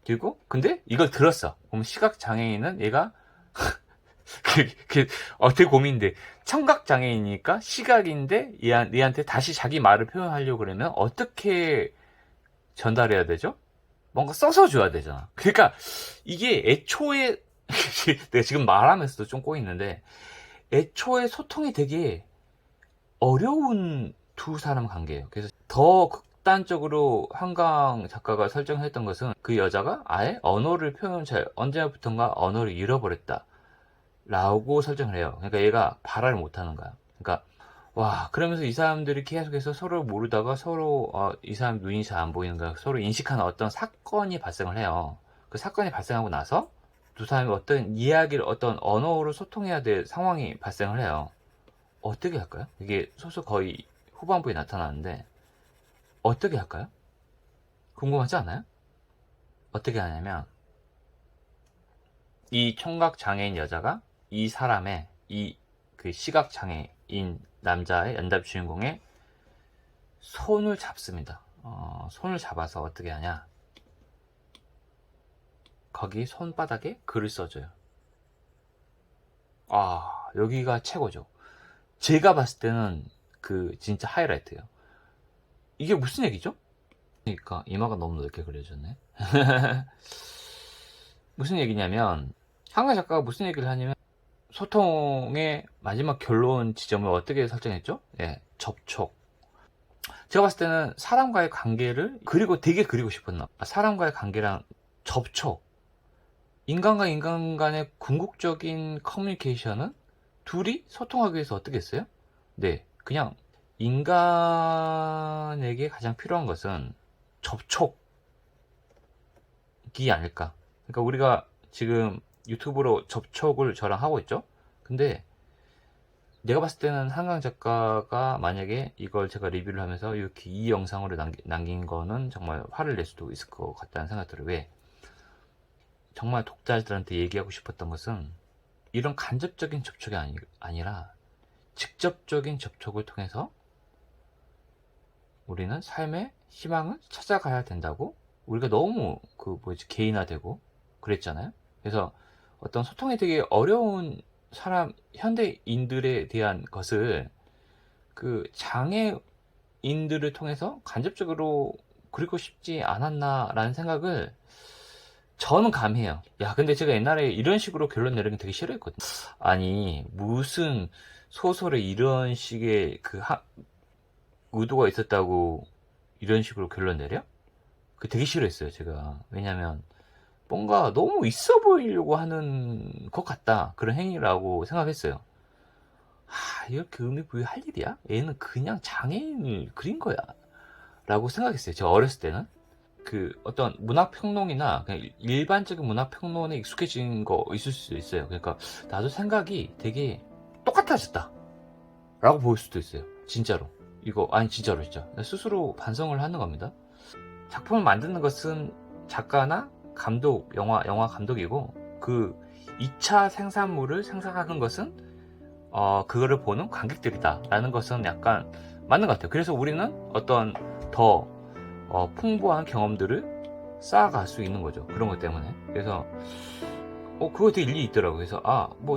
그리고 근데 이걸 들었어. 그럼 시각장애인은 얘가 되게 고민인데, 청각장애인이니까 시각인데 얘한테 다시 자기 말을 표현하려고 그러면 어떻게 전달해야 되죠? 뭔가 써서 줘야 되잖아. 그러니까 이게 애초에 내가 지금 말하면서도 좀 꼬이는데, 애초에 소통이 되게 어려운 두 사람 관계예요. 그래서 더 극단적으로 한강 작가가 설정했던 것은 그 여자가 아예 언어를 언제부턴가 언어를 잃어버렸다 라고 설정을 해요. 그러니까 얘가 발화를 못하는 거야. 그러니까 그러면서 이 사람들이 계속해서 서로 모르다가 서로 이 사람 눈이 잘 안 보이는 거야. 서로 인식하는 어떤 사건이 발생을 해요. 그 사건이 발생하고 나서 두 사람이 어떤 언어로 소통해야 될 상황이 발생을 해요. 어떻게 할까요? 이게 소설 거의 후반부에 나타나는데 어떻게 할까요? 궁금하지 않아요? 어떻게 하냐면, 이 청각장애인 여자가 이 사람의 그 시각장애인 남자의 연답 주인공의 손을 잡습니다. 손을 잡아서 어떻게 하냐, 거기 손바닥에 글을 써줘요. 여기가 최고죠. 제가 봤을 때는 진짜 하이라이트예요. 이게 무슨 얘기죠? 그러니까 이마가 너무 넓게 그려졌네. 무슨 얘기냐면, 한강 작가가 무슨 얘기를 하냐면, 소통의 마지막 결론 지점을 어떻게 설정했죠? 접촉. 제가 봤을 때는 사람과의 관계를 되게 그리고 싶었나. 사람과의 관계랑 접촉. 인간과 인간 간의 궁극적인 커뮤니케이션은 둘이 소통하기 위해서 어떻게 했어요? 네, 그냥 인간에게 가장 필요한 것은 접촉이 아닐까. 그러니까 우리가 지금 유튜브로 접촉을 저랑 하고 있죠. 근데 내가 봤을 때는 한강 작가가 만약에 이걸 제가 리뷰를 하면서 이렇게 이 영상으로 남긴 거는 정말 화를 낼 수도 있을 것 같다는 생각이 들어요. 왜? 정말 독자들한테 얘기하고 싶었던 것은 이런 간접적인 접촉이 아니라 직접적인 접촉을 통해서 우리는 삶의 희망을 찾아가야 된다고. 우리가 너무 개인화되고 그랬잖아요. 그래서 어떤 소통이 되게 어려운 현대인들에 대한 것을 그 장애인들을 통해서 간접적으로 그리고 싶지 않았나라는 생각을 저는 감해요. 야, 근데 제가 옛날에 이런 식으로 결론 내리는 게 되게 싫어했거든요. 아니, 무슨 소설에 이런 식의 의도가 있었다고 이런 식으로 결론 내려? 그 되게 싫어했어요, 제가. 왜냐면 뭔가 너무 있어 보이려고 하는 것 같다. 그런 행위라고 생각했어요. 이렇게 의미 부여할 일이야? 얘는 그냥 장애인을 그린 거야. 라고 생각했어요. 제가 어렸을 때는. 그 어떤 문학평론이나 그냥 일반적인 문학평론에 익숙해진 거 있을 수 있어요. 그러니까 나도 생각이 되게 똑같아졌다. 라고 보일 수도 있어요. 진짜로. 진짜로 진짜. 스스로 반성을 하는 겁니다. 작품을 만드는 것은 작가나 감독, 영화 감독이고, 그 2차 생산물을 생산하는 것은 그거를 보는 관객들이다 라는 것은 약간 맞는 것 같아요. 그래서 우리는 어떤 더 풍부한 경험들을 쌓아갈 수 있는 거죠. 그런 것 때문에. 그래서 그거 되게 일리 있더라고요. 그래서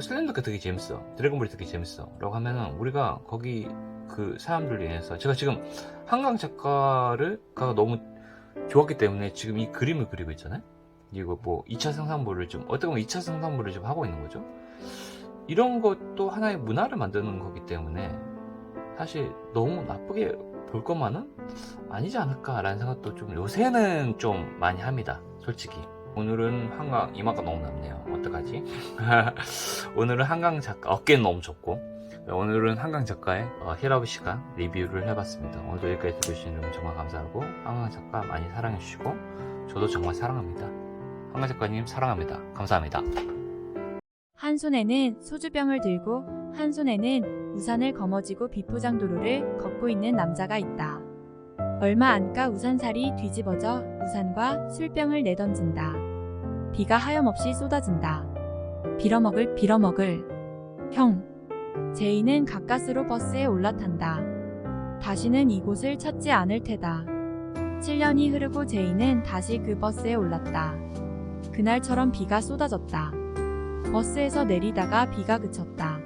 슬렌더가 되게 재밌어, 드래곤볼이 되게 재밌어 라고 하면은 우리가 거기 그 사람들로 인해서, 제가 지금 한강 작가가 너무 좋았기 때문에 지금 이 그림을 그리고 있잖아요. 이거 2차 생산물을 어떻게 보면 2차 생산물을 좀 하고 있는 거죠. 이런 것도 하나의 문화를 만드는 거기 때문에 사실 너무 나쁘게 볼 것만은 아니지 않을까라는 생각도 요새는 좀 많이 합니다, 솔직히. 오늘은 한강 이마가 너무 넓네요. 어떡하지? 오늘은 한강 작가 어깨는 너무 좁고, 오늘은 한강 작가의 힐업 시간 리뷰를 해봤습니다. 오늘도 여기까지 들으시는 여러분 정말 감사하고, 한강 작가 많이 사랑해주시고 저도 정말 사랑합니다. 한강 작가님 사랑합니다. 감사합니다. 한 손에는 소주병을 들고 한 손에는 우산을 거머쥐고 비포장도로를 걷고 있는 남자가 있다. 얼마 안가 우산살이 뒤집어져 우산과 술병을 내던진다. 비가 하염없이 쏟아진다. 빌어먹을. 형. 제이는 가까스로 버스에 올라탄다. 다시는 이곳을 찾지 않을 테다. 7년이 흐르고 제이는 다시 그 버스에 올랐다. 그날처럼 비가 쏟아졌다. 버스에서 내리다가 비가 그쳤다.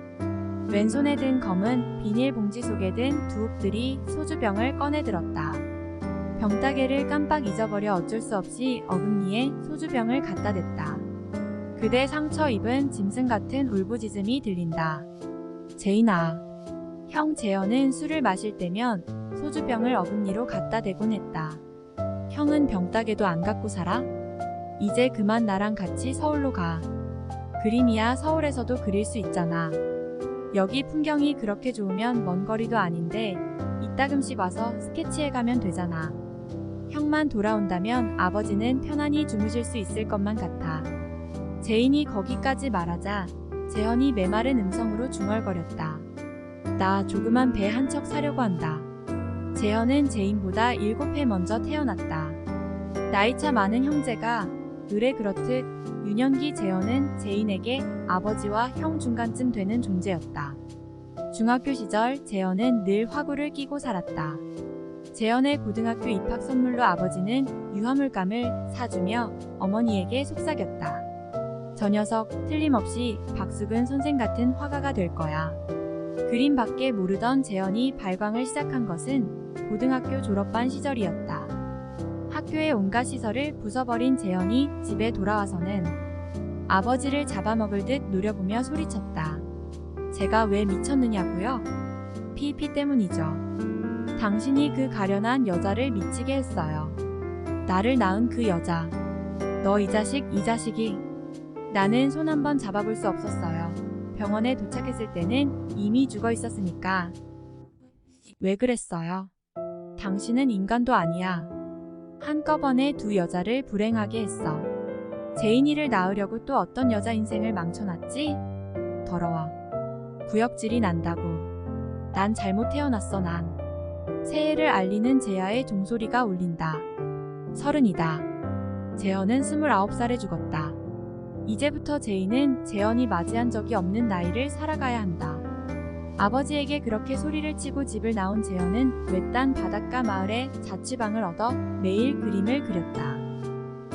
왼손에 든 검은 비닐봉지 속에 든 두옥들이 소주병을 꺼내들었다. 병따개를 깜빡 잊어버려 어쩔 수 없이 어금니에 소주병을 갖다 댔다. 그대 상처 입은 짐승 같은 울부짖음이 들린다. 제인아. 형 재현은 술을 마실 때면 소주병을 어금니로 갖다 대곤 했다. 형은 병따개도 안 갖고 살아? 이제 그만 나랑 같이 서울로 가. 그림이야 서울에서도 그릴 수 있잖아. 여기 풍경이 그렇게 좋으면 먼 거리도 아닌데 이따금씩 와서 스케치해가면 되잖아. 형만 돌아온다면 아버지는 편안히 주무실 수 있을 것만 같아. 제인이 거기까지 말하자 재현이 메마른 음성으로 중얼거렸다. 나 조그만 배 한 척 사려고 한다. 재현은 제인보다 7해 먼저 태어났다. 나이차 많은 형제가 의뢰 그렇듯 유년기 재현은 제인에게 아버지와 형 중간쯤 되는 존재였다. 중학교 시절 재현은 늘 화구를 끼고 살았다. 재현의 고등학교 입학 선물로 아버지는 유화물감을 사주며 어머니에게 속삭였다. 저 녀석 틀림없이 박수근 선생 같은 화가가 될 거야. 그림밖에 모르던 재현이 발광을 시작한 것은 고등학교 졸업반 시절이었다. 학교의 온갖 시설을 부숴버린 재현이 집에 돌아와서는 아버지를 잡아먹을 듯 노려보며 소리쳤다. 제가 왜 미쳤느냐고요? PP 때문이죠. 당신이 그 가련한 여자를 미치게 했어요. 나를 낳은 그 여자. 너 이 자식이. 나는 손 한 번 잡아볼 수 없었어요. 병원에 도착했을 때는 이미 죽어 있었으니까. 왜 그랬어요? 당신은 인간도 아니야. 한꺼번에 두 여자를 불행하게 했어. 제인이를 낳으려고 또 어떤 여자 인생을 망쳐놨지? 더러워. 구역질이 난다고. 난 잘못 태어났어 난. 새해를 알리는 제아의 종소리가 울린다. 30이다. 재현은 29살에 죽었다. 이제부터 제인은 재현이 맞이한 적이 없는 나이를 살아가야 한다. 아버지에게 그렇게 소리를 치고 집을 나온 재현은 외딴 바닷가 마을에 자취방을 얻어 매일 그림을 그렸다.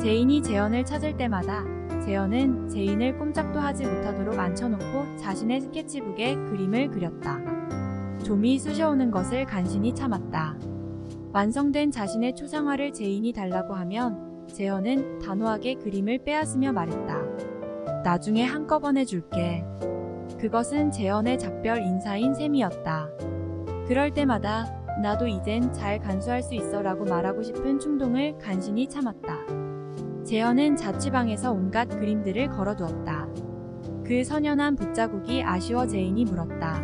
제인이 재현을 찾을 때마다 재현은 제인을 꼼짝도 하지 못하도록 앉혀놓고 자신의 스케치북에 그림을 그렸다. 좀이 쑤셔오는 것을 간신히 참았다. 완성된 자신의 초상화를 제인이 달라고 하면 재현은 단호하게 그림을 빼앗으며 말했다. 나중에 한꺼번에 줄게. 그것은 재현의 작별 인사인 셈이었다. 그럴 때마다 나도 이젠 잘 간수할 수 있어 라고 말하고 싶은 충동을 간신히 참았다. 재현은 자취방에서 온갖 그림들을 걸어두었다. 그 선연한 붓자국이 아쉬워 제인이 물었다.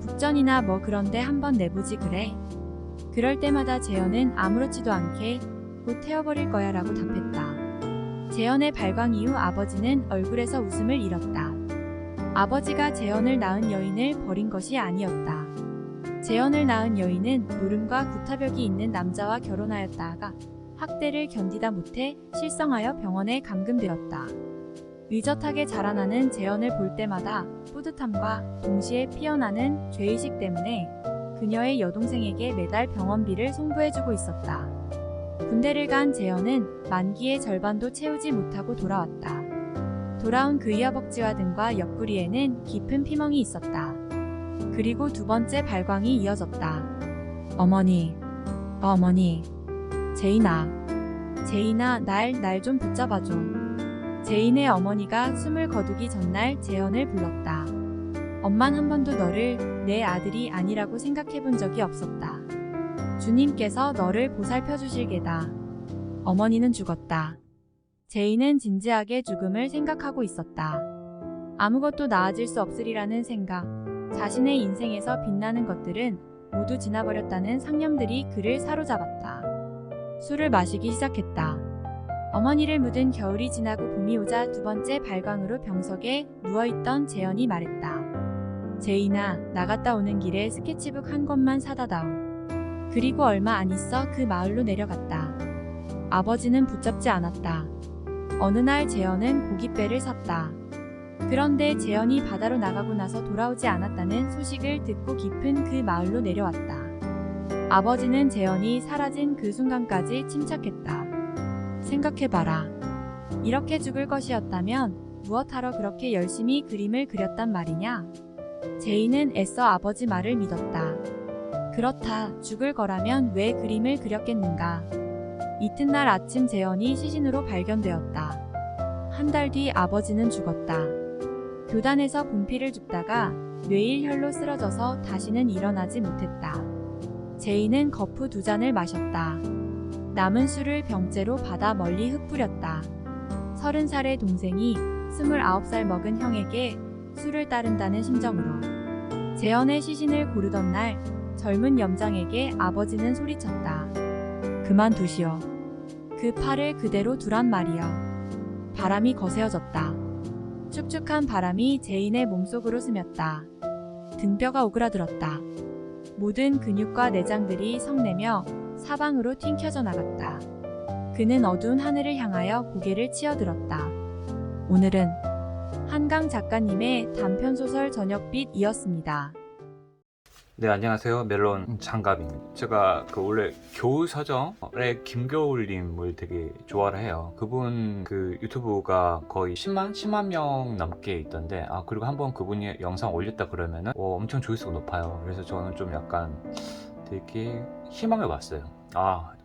국전이나 뭐 그런데 한번 내보지 그래? 그럴 때마다 재현은 아무렇지도 않게 곧 태워버릴 거야 라고 답했다. 재현의 발광 이후 아버지는 얼굴에서 웃음을 잃었다. 아버지가 재현을 낳은 여인을 버린 것이 아니었다. 재현을 낳은 여인은 노름과 구타벽이 있는 남자와 결혼하였다가 학대를 견디다 못해 실성하여 병원에 감금되었다. 의젓하게 자라나는 재현을 볼 때마다 뿌듯함과 동시에 피어나는 죄의식 때문에 그녀의 여동생에게 매달 병원비를 송부해주고 있었다. 군대를 간 재현은 만기의 절반도 채우지 못하고 돌아왔다. 돌아온 그의 허벅지와 등과 옆구리에는 깊은 피멍이 있었다. 그리고 두 번째 발광이 이어졌다. 어머니, 어머니, 제인아, 날 좀 붙잡아줘. 제인의 어머니가 숨을 거두기 전날 재현을 불렀다. 엄만 한 번도 너를 내 아들이 아니라고 생각해 본 적이 없었다. 주님께서 너를 보살펴 주실 게다. 어머니는 죽었다. 제인은 진지하게 죽음을 생각하고 있었다. 아무것도 나아질 수 없으리라는 생각, 자신의 인생에서 빛나는 것들은 모두 지나버렸다는 상념들이 그를 사로잡았다. 술을 마시기 시작했다. 어머니를 묻은 겨울이 지나고 봄이 오자 두 번째 발광으로 병석에 누워있던 재현이 말했다. 제인아, 나갔다 오는 길에 스케치북 한 권만 사다 다오. 그리고 얼마 안 있어 그 마을로 내려갔다. 아버지는 붙잡지 않았다. 어느 날 재현은 고깃배를 샀다. 그런데 재현이 바다로 나가고 나서 돌아오지 않았다는 소식을 듣고 깊은 그 마을로 내려왔다. 아버지는 재현이 사라진 그 순간까지 침착했다. 생각해봐라. 이렇게 죽을 것이었다면 무엇하러 그렇게 열심히 그림을 그렸단 말이냐? 제인은 애써 아버지 말을 믿었다. 그렇다, 죽을 거라면 왜 그림을 그렸겠는가? 이튿날 아침 재현이 시신으로 발견되었다. 한 달 뒤 아버지는 죽었다. 교단에서 분피를 줍다가 뇌일혈로 쓰러져서 다시는 일어나지 못했다. 제인은 거푸 2잔을 마셨다. 남은 술을 병째로 받아 멀리 흩뿌렸다. 30살의 동생이 29살 먹은 형에게 술을 따른다는 심정으로. 재현의 시신을 고르던 날 젊은 염장에게 아버지는 소리쳤다. 그만두시오. 그 팔을 그대로 두란 말이여. 바람이 거세어졌다. 축축한 바람이 제인의 몸속으로 스몄다. 등뼈가 오그라들었다. 모든 근육과 내장들이 성내며 사방으로 튕겨져 나갔다. 그는 어두운 하늘을 향하여 고개를 치어들었다. 오늘은 한강 작가님의 단편소설 저녁빛이었습니다. 네, 안녕하세요. 멜론 장갑입니다. 제가 원래 겨울서정의 김겨울님을 되게 좋아를 해요. 그분 유튜브가 거의 10만 명 넘게 있던데, 그리고 한번 그분이 영상 올렸다 그러면은 엄청 조회수가 높아요. 그래서 저는 좀 약간 되게 희망을 봤어요.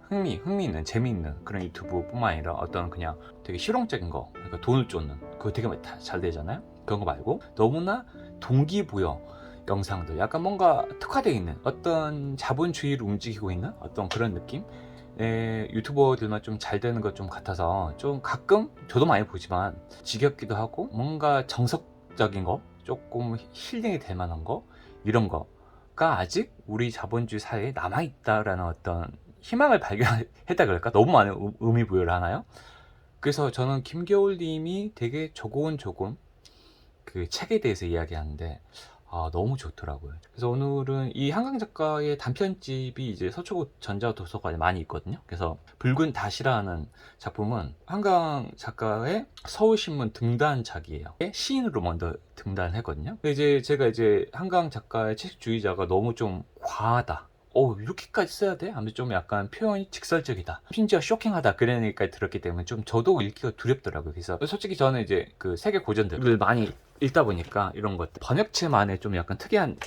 흥미있는, 재미있는 그런 유튜브뿐만 아니라 어떤 그냥 되게 실용적인 거, 그러니까 돈을 쫓는 그거 되게 잘 되잖아요. 그런 거 말고 너무나 동기부여 영상들, 약간 뭔가 특화되어 있는 어떤 자본주의를 움직이고 있는 어떤 그런 느낌? 유튜버들만 좀 잘 되는 것 좀 같아서 좀 가끔 저도 많이 보지만 지겹기도 하고, 뭔가 정석적인 거, 조금 힐링이 될 만한 거, 이런 거 아직 우리 자본주의 사회에 남아있다라는 어떤 희망을 발견했다 그럴까? 너무 많은 의미 부여를 하나요? 그래서 저는 김겨울님이 되게 조곤조곤 그 책에 대해서 이야기하는데 너무 좋더라고요. 그래서 오늘은 이 한강 작가의 단편집이 이제 서초구 전자도서관에 많이 있거든요. 그래서 붉은 닷이라는 작품은 한강 작가의 서울신문 등단작이에요. 시인으로 먼저 등단했거든요. 이제 제가 이제 한강 작가의 책주의자가 너무 좀 과하다, 이렇게까지 써야 돼? 하면서 좀 약간 표현이 직설적이다, 심지어 쇼킹하다, 그런 얘기까지 들었기 때문에 좀 저도 읽기가 두렵더라고요. 그래서 솔직히 저는 이제 그 세계 고전들을 많이 읽다 보니까 이런 것들 번역체만의 좀 약간 특이한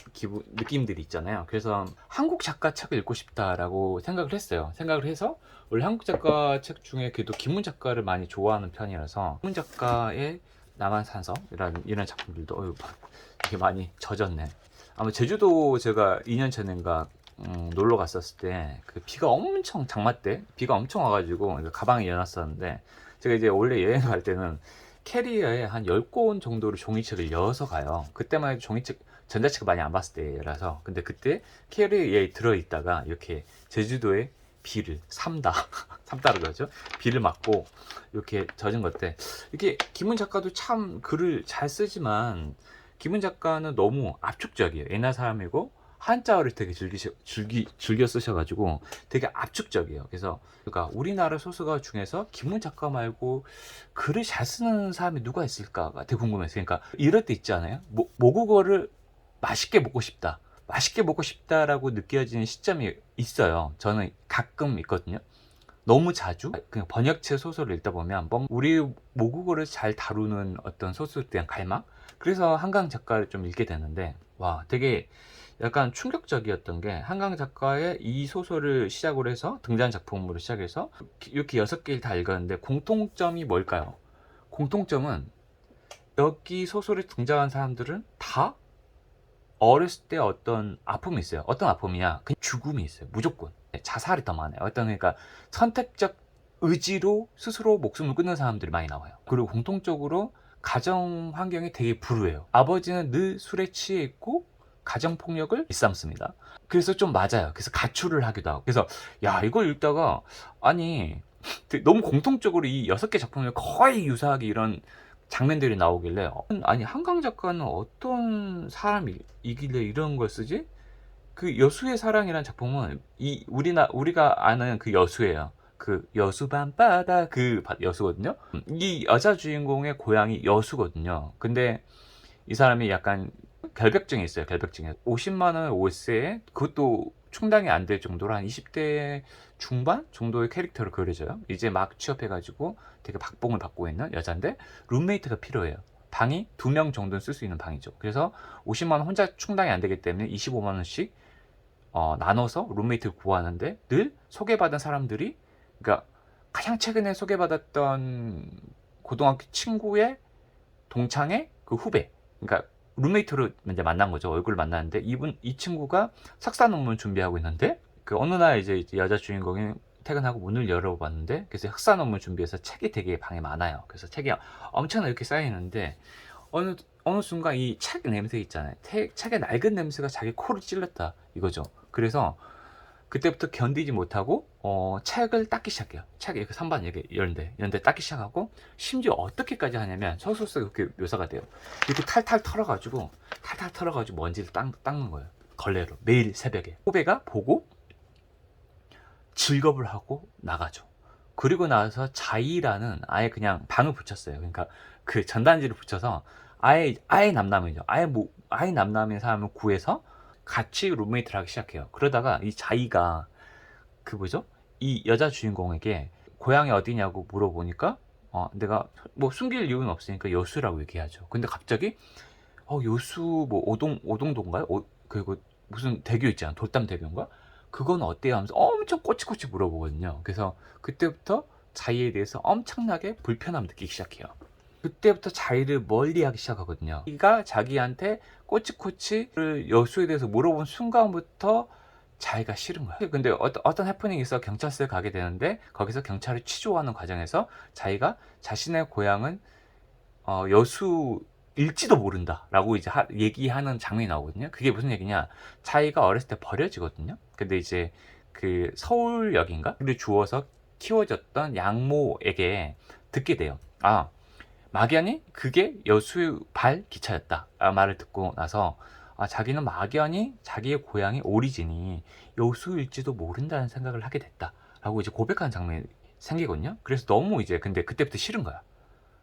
느낌들이 있잖아요. 그래서 한국 작가 책을 읽고 싶다라고 생각을 했어요. 생각을 해서 원래 한국 작가 책 중에 그래도 김문 작가를 많이 좋아하는 편이라서 김문 작가의 남한산성이라는 이런 작품들도 이게 많이 젖었네. 아마 제주도 제가 2년 전인가 놀러 갔었을 때 그 비가 엄청, 장마 때 비가 엄청 와가지고 가방에 넣어놨었는데, 제가 이제 원래 여행 갈 때는 캐리어에 한 10권 정도로 종이책을 넣어서 가요. 그때만 해도 종이책, 전자책을 많이 안 봤을 때라서. 근데 그때 캐리어에 들어있다가 이렇게 제주도의 비를 삼다로 그러죠. 비를 맞고 이렇게 젖은 것들. 이렇게 김은 작가도 참 글을 잘 쓰지만, 김은 작가는 너무 압축적이에요. 옛날 사람이고 한자어를 되게 즐겨 쓰셔가지고 되게 압축적이에요. 그래서 그러니까 우리나라 소설가 중에서 김문 작가 말고 글을 잘 쓰는 사람이 누가 있을까가 되게 궁금했어요. 그러니까 이럴 때 있지 않아요? 모국어를 맛있게 먹고 싶다, 맛있게 먹고 싶다라고 느껴지는 시점이 있어요. 저는 가끔 있거든요. 너무 자주 그냥 번역체 소설을 읽다 보면 우리 모국어를 잘 다루는 어떤 소설에 대한 갈망, 그래서 한강 작가를 좀 읽게 되는데, 와, 되게 약간 충격적이었던 게, 한강 작가의 이 소설을 시작으로 해서 등장 작품으로 시작해서 이렇게 6개를 다 읽었는데 공통점이 뭘까요? 공통점은 여기 소설에 등장한 사람들은 다 어렸을 때 어떤 아픔이 있어요. 어떤 아픔이냐? 그냥 죽음이 있어요. 무조건. 자살이 더 많아요. 그러니까 선택적 의지로 스스로 목숨을 끊는 사람들이 많이 나와요. 그리고 공통적으로 가정 환경이 되게 불우해요. 아버지는 늘 술에 취해 있고 가정폭력을 일삼습니다. 그래서 좀 맞아요. 그래서 가출을 하기도 하고. 그래서 야, 이걸 읽다가 아니 너무 공통적으로 이 6개 작품에 거의 유사하게 이런 장면들이 나오길래, 아니 한강 작가는 어떤 사람이길래 이런 걸 쓰지? 그 여수의 사랑이라는 작품은 우리가 아는 그 여수예요. 그 여수 밤바다 그 여수거든요. 이 여자 주인공의 고향이 여수거든요. 근데 이 사람이 약간 결벽증이 있어요. 결벽증이 50만 원 월세에, 그것도 충당이 안 될 정도로 한 20대 중반 정도의 캐릭터로 그려져요. 이제 막 취업해가지고 되게 박봉을 받고 있는 여잔데 룸메이트가 필요해요. 방이 2명 정도는 쓸 수 있는 방이죠. 그래서 50만 원 혼자 충당이 안 되기 때문에 25만 원씩 나눠서 룸메이트를 구하는데, 늘 소개받은 사람들이, 그러니까 가장 최근에 소개받았던 고등학교 친구의 동창의 그 후배, 그러니까 룸메이트로 이제 만난 거죠. 얼굴을 만났는데 이 친구가 석사 논문 준비하고 있는데, 그 어느 날 이제 여자 주인공이 퇴근하고 문을 열어봤는데, 그래서 석사 논문 준비해서 책이 되게 방에 많아요. 그래서 책이 엄청나게 이렇게 쌓여있는데 어느 순간 이 책 냄새 있잖아요. 책의 낡은 냄새가 자기 코를 찔렀다 이거죠. 그래서 그때부터 견디지 못하고 책을 닦기 시작해요. 책 이렇게 선반 이런데 닦기 시작하고, 심지어 어떻게까지 하냐면 서술 속에 그렇게 묘사가 돼요. 이렇게 탈탈 털어가지고 먼지를 닦는 거예요. 걸레로 매일 새벽에. 후배가 보고 즐겁을 하고 나가죠. 그리고 나서 자이라는 아예 그냥 방을 붙였어요. 그러니까 그 전단지를 붙여서 아예 남남이죠. 아예 남남인 사람을 구해서 같이 룸메이트를 하기 시작해요. 그러다가 이 자이가 그 뭐죠? 이 여자 주인공에게 고향이 어디냐고 물어보니까 내가 뭐 숨길 이유는 없으니까 여수라고 얘기하죠. 근데 갑자기 여수 뭐 오동도인가요? 그리고 무슨 대교 있잖아. 돌담대교인가? 그건 어때요? 하면서 엄청 꼬치꼬치 물어보거든요. 그래서 그때부터 자이에 대해서 엄청나게 불편함을 느끼기 시작해요. 그때부터 자이를 멀리하기 시작하거든요. 자이가 자기한테 꼬치꼬치를 여수에 대해서 물어본 순간부터 자기가 싫은 거야. 근데 어떤 해프닝이 있어 경찰서에 가게 되는데, 거기서 경찰을 취조하는 과정에서 자기가 자신의 고향은 여수에 일지도 모른다라고 이제 얘기하는 장면이 나오거든요. 그게 무슨 얘기냐? 자기가 어렸을 때 버려지거든요. 근데 이제 그 서울역인가?를 주워서 키워졌던 양모에게 듣게 돼요. 아, 막연히 그게 여수의 발 기차였다. 말을 듣고 나서 자기는 막연히 자기의 고향의 오리진이 여수일지도 모른다는 생각을 하게 됐다라고 이제 고백하는 장면이 생기거든요. 그래서 너무 이제 근데 그때부터 싫은 거야.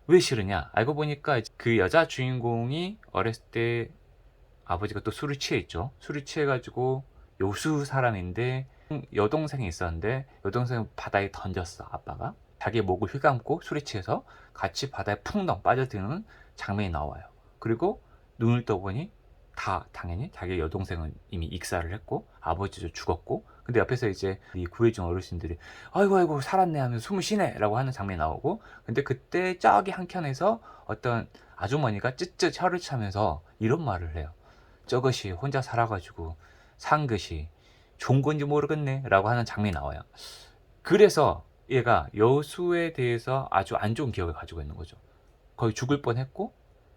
왜 싫으냐? 알고 보니까 그 여자 주인공이 어렸을 때 아버지가 또 술을 취해 있죠. 술을 취해가지고 여수 사람인데 여동생이 있었는데 여동생을 바다에 던졌어. 아빠가 자기의 목을 휘감고 술에 취해서 같이 바다에 푹 빠져드는 장면이 나와요. 그리고 눈을 떠보니 다 당연히 자기 여동생은 이미 익사를 했고 아버지도 죽었고, 근데 옆에서 이제 이 구해준 어르신들이 아이고 살았네 하면서 숨을 쉬네 라고 하는 장면이 나오고, 근데 그때 저기 한켠에서 어떤 아주머니가 쯧쯧 혀를 차면서 이런 말을 해요. 저것이 혼자 살아가지고 산 것이 좋은 건지 모르겠네 라고 하는 장면이 나와요. 그래서 얘가 여수에 대해서 아주 안 좋은 기억을 가지고 있는 거죠. 거의 죽을 뻔했고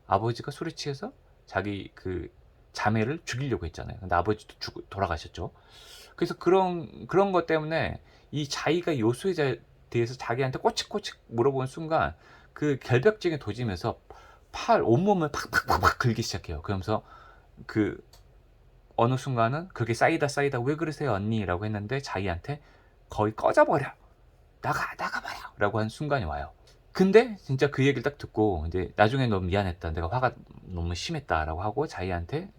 아버지가 술에 취해서 자기 그 자매를 죽이려고 했잖아요. 근데 아버지도 돌아가셨죠. 그래서 그런 것 때문에 이 자기가 여수에 대해서 자기한테 꼬치꼬치 물어보는 순간 그 결벽증에 도지면서 온몸을 팍팍팍팍 긁기 시작해요. 그러면서 그 어느 순간은 그게 쌓이다 왜 그러세요 언니? 라고 했는데 자기한테 거의 꺼져버려, 나가버려 라고 한 순간이 와요. 근데 진짜 그 얘기를 딱 듣고 이제 나중에 너무 미안했다, 내가 화가 너무 심했다 라고 하고 자기한테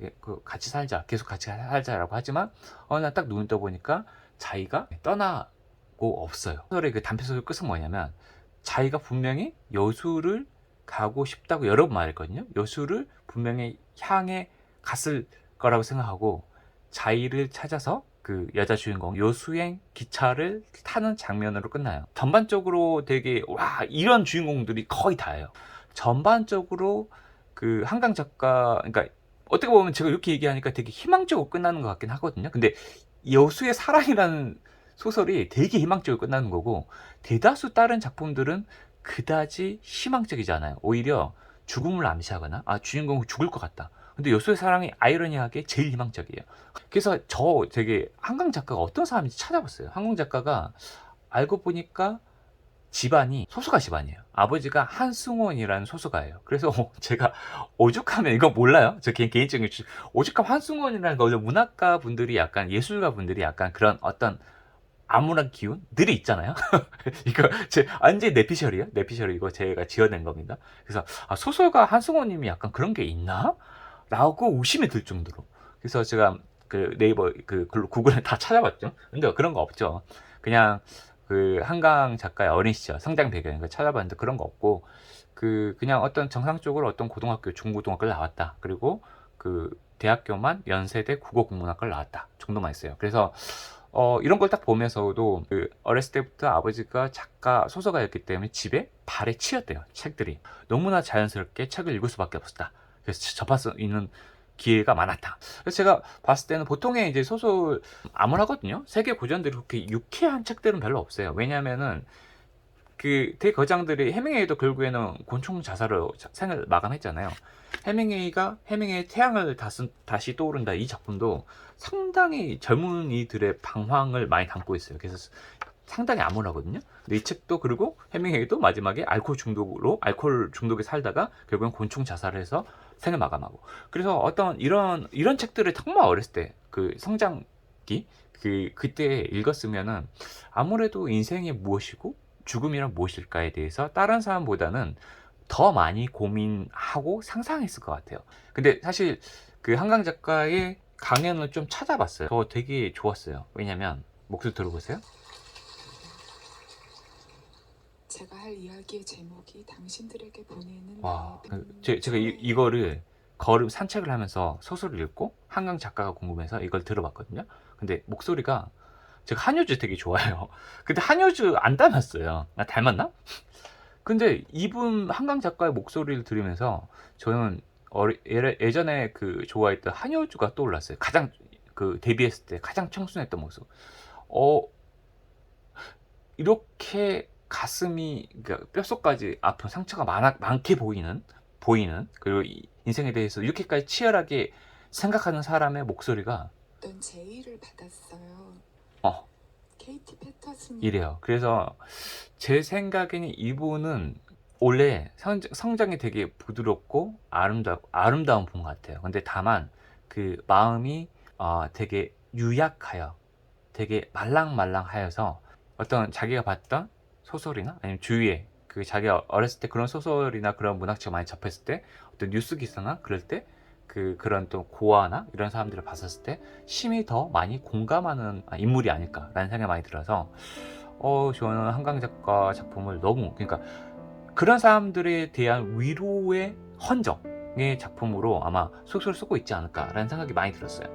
같이 살자, 계속 같이 살자라고 하지만 어느 날 딱 눈을 떠보니까 자기가 떠나고 없어요. 소설의 그 단편소설 끝은 뭐냐면 자기가 분명히 여수를 가고 싶다고 여러 번 말했거든요. 여수를 분명히 향해 갔을 거라고 생각하고 자이를 찾아서 그 여자 주인공 여수행 기차를 타는 장면으로 끝나요. 전반적으로 되게 와 이런 주인공들이 거의 다예요. 전반적으로 그 한강 작가, 그러니까 어떻게 보면 제가 이렇게 얘기하니까 되게 희망적으로 끝나는 것 같긴 하거든요. 근데 여수의 사랑이라는 소설이 되게 희망적으로 끝나는 거고 대다수 다른 작품들은 그다지 희망적이지 않아요. 오히려 죽음을 암시하거나 주인공이 죽을 것 같다. 근데 여수의 사랑이 아이러니하게 제일 희망적이에요. 그래서 저 되게 한강 작가가 어떤 사람인지 찾아봤어요. 한강 작가가 알고 보니까 집안이 소수가 집안이에요. 아버지가 한승원이라는 소수가예요. 그래서 제가 오죽하면 이거 몰라요. 저 개인적인 오죽하면 한승원이라는 거 원래 문학가 분들이 약간 예술가 분들이 약간 그런 어떤 암울한 기운들이 있잖아요. 이거 제 완전 내피셜이에요. 내피셜 이거 제가 지어낸 겁니다. 그래서 소설가 한승원님이 약간 그런 게 있나? 라고 의심이 들 정도로. 그래서 제가 그 네이버 그 구글에 다 찾아봤죠. 근데 그런 거 없죠. 그냥 그 한강 작가의 어린 시절 성장 배경 찾아봤는데 그런 거 없고 그냥 어떤 정상적으로 어떤 고등학교 중고등학교를 나왔다. 그리고 그 대학교만 연세대 국어국문학과를 나왔다 정도만 있어요. 그래서 이런 걸 딱 보면서도 그 어렸을 때부터 아버지가 작가 소설가였기 때문에 집에 발에 치였대요. 책들이 너무나 자연스럽게 책을 읽을 수밖에 없었다. 그래서 접할 수 있는 기회가 많았다. 그래서 제가 봤을 때는 보통의 이제 소설 암울하거든요. 세계 고전들이 그렇게 유쾌한 책들은 별로 없어요. 왜냐면은 그 대거장들이 해밍웨이도 결국에는 곤충 자살로 생을 마감했잖아요. 해밍웨이의 태양을 다시 떠오른다 이 작품도 상당히 젊은이들의 방황을 많이 담고 있어요. 그래서 상당히 암울하거든요. 근데 이 책도 그리고 해밍웨이도 마지막에 알코올 중독에 살다가 결국엔 곤충 자살을 해서 생을 마감하고. 그래서 어떤 이런 책들을 정말 어렸을 때 그 성장기 그때 읽었으면은 아무래도 인생이 무엇이고 죽음이란 무엇일까에 대해서 다른 사람보다는 더 많이 고민하고 상상했을 것 같아요. 근데 사실 그 한강 작가의 강연을 좀 찾아봤어요. 저 되게 좋았어요. 왜냐면 목소리 들어보세요. 제가 할 이야기의 제목이 당신들에게 보내는 와, 나의 제가 이거를 산책을 하면서 소설을 읽고 한강 작가가 궁금해서 이걸 들어봤거든요. 근데 목소리가 제가 한효주 되게 좋아해요. 근데 한효주 안 닮았어요. 나 닮았나? 근데 이분 한강 작가의 목소리를 들으면서 저는 예전에 그 좋아했던 한효주가 떠올랐어요. 가장 그 데뷔했을 때 가장 청순했던 모습. 이렇게 가슴이 그러니까 뼛속까지 아픈 상처가 많게 보이는 보이는, 그리고 인생에 대해서 이렇게까지 치열하게 생각하는 사람의 목소리가 어떤 제의를 받았어요. 어 케이티 패터슨 이래요. 그래서 제 생각에는 이분은 원래 성장이 되게 부드럽고 아름다운 분 같아요. 근데 다만 그 마음이 되게 유약하여, 되게 말랑말랑하여서 어떤 자기가 봤던 소설이나 아니면 주위에 그 자기가 어렸을 때 그런 소설이나 그런 문학책을 많이 접했을 때 어떤 뉴스 기사나 그럴 때 그런 또 고아나 이런 사람들을 봤었을 때 심히 더 많이 공감하는 인물이 아닐까라는 생각이 많이 들어서 저는 한강 작가 작품을 너무, 그러니까 그런 사람들에 대한 위로의 헌정의 작품으로 아마 소설을 쓰고 있지 않을까라는 생각이 많이 들었어요.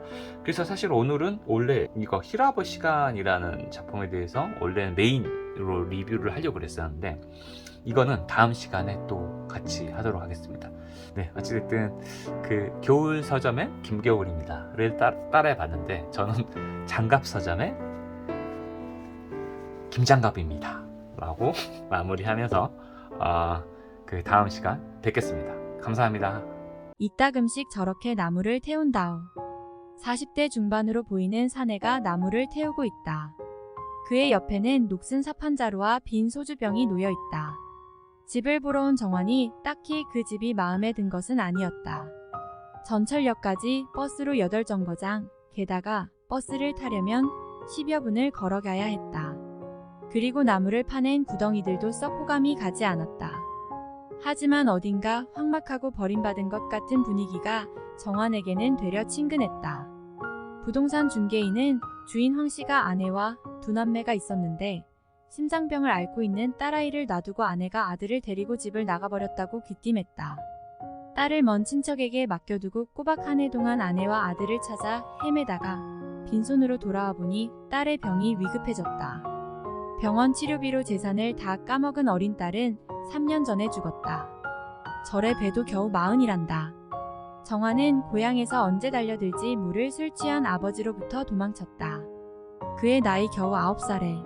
그래서 사실 오늘은 원래 이거 히라버 시간이라는 작품에 대해서 원래는 메인으로 리뷰를 하려고 그랬었는데 이거는 다음 시간에 또 같이 하도록 하겠습니다. 네, 어찌됐든 그 겨울 서점의 김겨울입니다를 따라해 봤는데 저는 장갑 서점의 김장갑입니다 라고 마무리하면서 그 다음 시간 뵙겠습니다. 감사합니다. 이따금씩 저렇게 나무를 태운다오. 40대 중반으로 보이는 사내가 나무를 태우고 있다. 그의 옆에는 녹슨 사판자루와 빈 소주병이 놓여 있다. 집을 보러 온 정환이 딱히 그 집이 마음에 든 것은 아니었다. 전철역까지 버스로 8정거장, 게다가 버스를 타려면 10여 분을 걸어가야 했다. 그리고 나무를 파낸 구덩이들도 썩 호감이 가지 않았다. 하지만 어딘가 황막하고 버림받은 것 같은 분위기가 정환에게는 되려 친근했다. 부동산 중개인은 주인 황씨가 아내와 두 남매가 있었는데 심장병을 앓고 있는 딸아이를 놔두고 아내가 아들을 데리고 집을 나가버렸다고 귀띔했다. 딸을 먼 친척에게 맡겨두고 꼬박 한 해 동안 아내와 아들을 찾아 헤매다가 빈손으로 돌아와 보니 딸의 병이 위급해졌다. 병원 치료비로 재산을 다 까먹은 어린 딸은 3년 전에 죽었다. 절의 배도 겨우 40이란다. 정환은 고향에서 언제 달려들지 모를 술 취한 아버지로부터 도망쳤다. 그의 나이 겨우 9살에.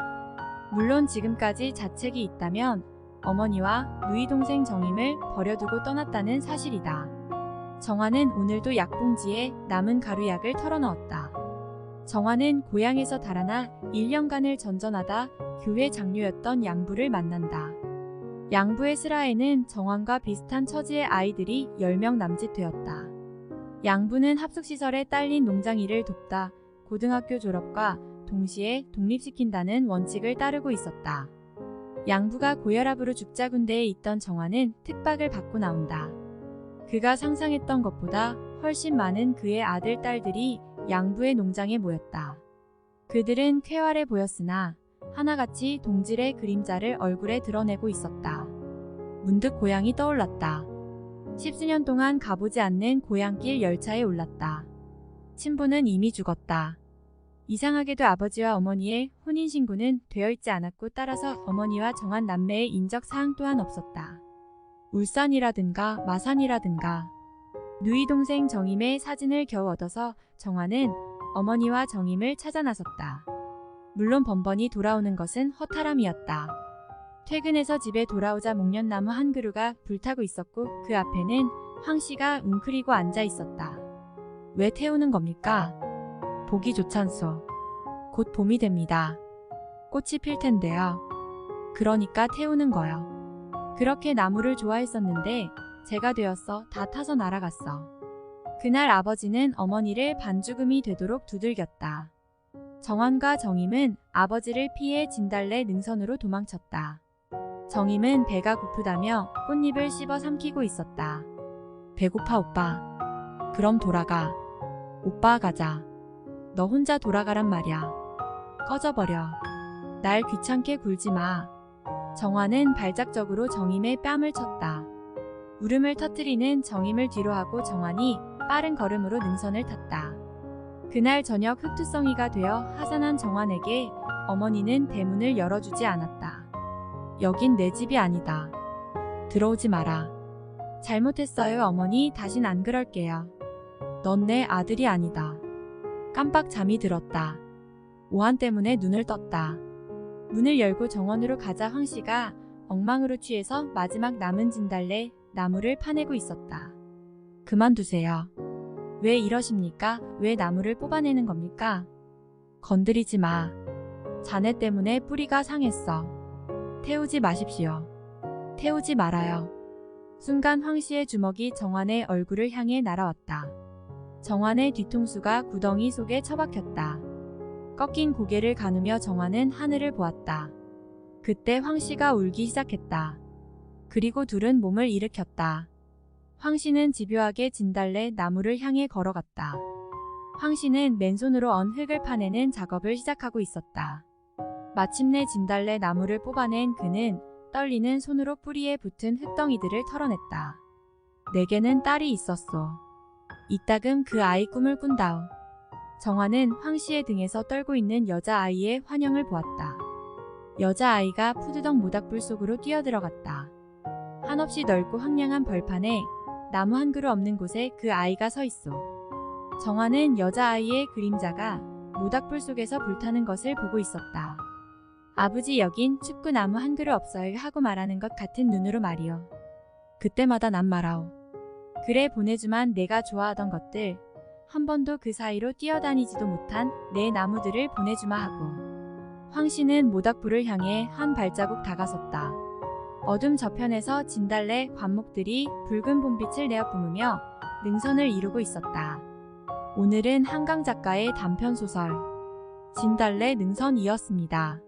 물론 지금까지 자책이 있다면 어머니와 누이 동생 정임을 버려두고 떠났다는 사실이다. 정환은 오늘도 약봉지에 남은 가루약을 털어넣었다. 정환은 고향에서 달아나 1년간을 전전하다 교회 장로였던 양부를 만난다. 양부의 슬하에는 정환과 비슷한 처지의 아이들이 10명 남짓 되었다. 양부는 합숙시설에 딸린 농장 일을 돕다 고등학교 졸업과 동시에 독립시킨다는 원칙을 따르고 있었다. 양부가 고혈압으로 죽자군대에 있던 정환은 특박을 받고 나온다. 그가 상상했던 것보다 훨씬 많은 그의 아들, 딸들이 양부의 농장에 모였다. 그들은 쾌활해 보였으나 하나같이 동질의 그림자를 얼굴에 드러내고 있었다. 문득 고향이 떠올랐다. 10수년 동안 가보지 않는 고향길 열차에 올랐다. 친부는 이미 죽었다. 이상하게도 아버지와 어머니의 혼인신고는 되어 있지 않았고 따라서 어머니와 정환 남매의 인적 사항 또한 없었다. 울산이라든가 마산이라든가. 누이 동생 정임의 사진을 겨우 얻어서 정환은 어머니와 정임을 찾아 나섰다. 물론 번번이 돌아오는 것은 허탈함이었다. 퇴근해서 집에 돌아오자 목련나무 한 그루가 불타고 있었고 그 앞에는 황씨가 웅크리고 앉아 있었다. 왜 태우는 겁니까? 보기 좋잖소. 곧 봄이 됩니다. 꽃이 필 텐데요. 그러니까 태우는 거요. 그렇게 나무를 좋아했었는데 제가 되었어 다 타서 날아갔어. 그날 아버지는 어머니를 반죽음이 되도록 두들겼다. 정환과 정임은 아버지를 피해 진달래 능선으로 도망쳤다. 정임은 배가 고프다며 꽃잎을 씹어 삼키고 있었다. 배고파 오빠. 그럼 돌아가. 오빠 가자. 너 혼자 돌아가란 말야. 꺼져버려. 날 귀찮게 굴지 마. 정환은 발작적으로 정임의 뺨을 쳤다. 울음을 터뜨리는 정임을 뒤로하고 정환이 빠른 걸음으로 능선을 탔다. 그날 저녁 흑투성이가 되어 하산한 정환에게 어머니는 대문을 열어주지 않았다. 여긴 내 집이 아니다. 들어오지 마라. 잘못했어요 어머니. 다신 안 그럴게요. 넌 내 아들이 아니다. 깜빡 잠이 들었다. 오한 때문에 눈을 떴다. 문을 열고 정원으로 가자 황씨가 엉망으로 취해서 마지막 남은 진달래 나무를 파내고 있었다. 그만두세요. 왜 이러십니까? 왜 나무를 뽑아내는 겁니까? 건드리지 마. 자네 때문에 뿌리가 상했어. 태우지 마십시오. 태우지 말아요. 순간 황 씨의 주먹이 정환의 얼굴을 향해 날아왔다. 정환의 뒤통수가 구덩이 속에 처박혔다. 꺾인 고개를 가누며 정환은 하늘을 보았다. 그때 황 씨가 울기 시작했다. 그리고 둘은 몸을 일으켰다. 황 씨는 집요하게 진달래 나무를 향해 걸어갔다. 황 씨는 맨손으로 언 흙을 파내는 작업을 시작하고 있었다. 마침내 진달래 나무를 뽑아낸 그는 떨리는 손으로 뿌리에 붙은 흙덩이들을 털어냈다. 내게는 딸이 있었소. 이따금 그 아이 꿈을 꾼다오. 정환은 황 씨의 등에서 떨고 있는 여자아이의 환영을 보았다. 여자아이가 푸드덕 모닥불 속으로 뛰어들어갔다. 한없이 넓고 황량한 벌판에 나무 한 그루 없는 곳에 그 아이가 서 있어. 정환은 여자아이의 그림자가 모닥불 속에서 불타는 것을 보고 있었다. 아버지 여긴 축구나무 한 그루 없어요 하고 말하는 것 같은 눈으로 말이요. 그때마다 난 말아오. 그래 보내주만 내가 좋아하던 것들 한 번도 그 사이로 뛰어다니지도 못한 내 나무들을 보내주마 하고. 황 씨는 모닥불을 향해 한 발자국 다가섰다. 어둠 저편에서 진달래 관목들이 붉은 봄빛을 내어 뿜으며 능선을 이루고 있었다. 오늘은 한강 작가의 단편소설 진달래 능선이었습니다.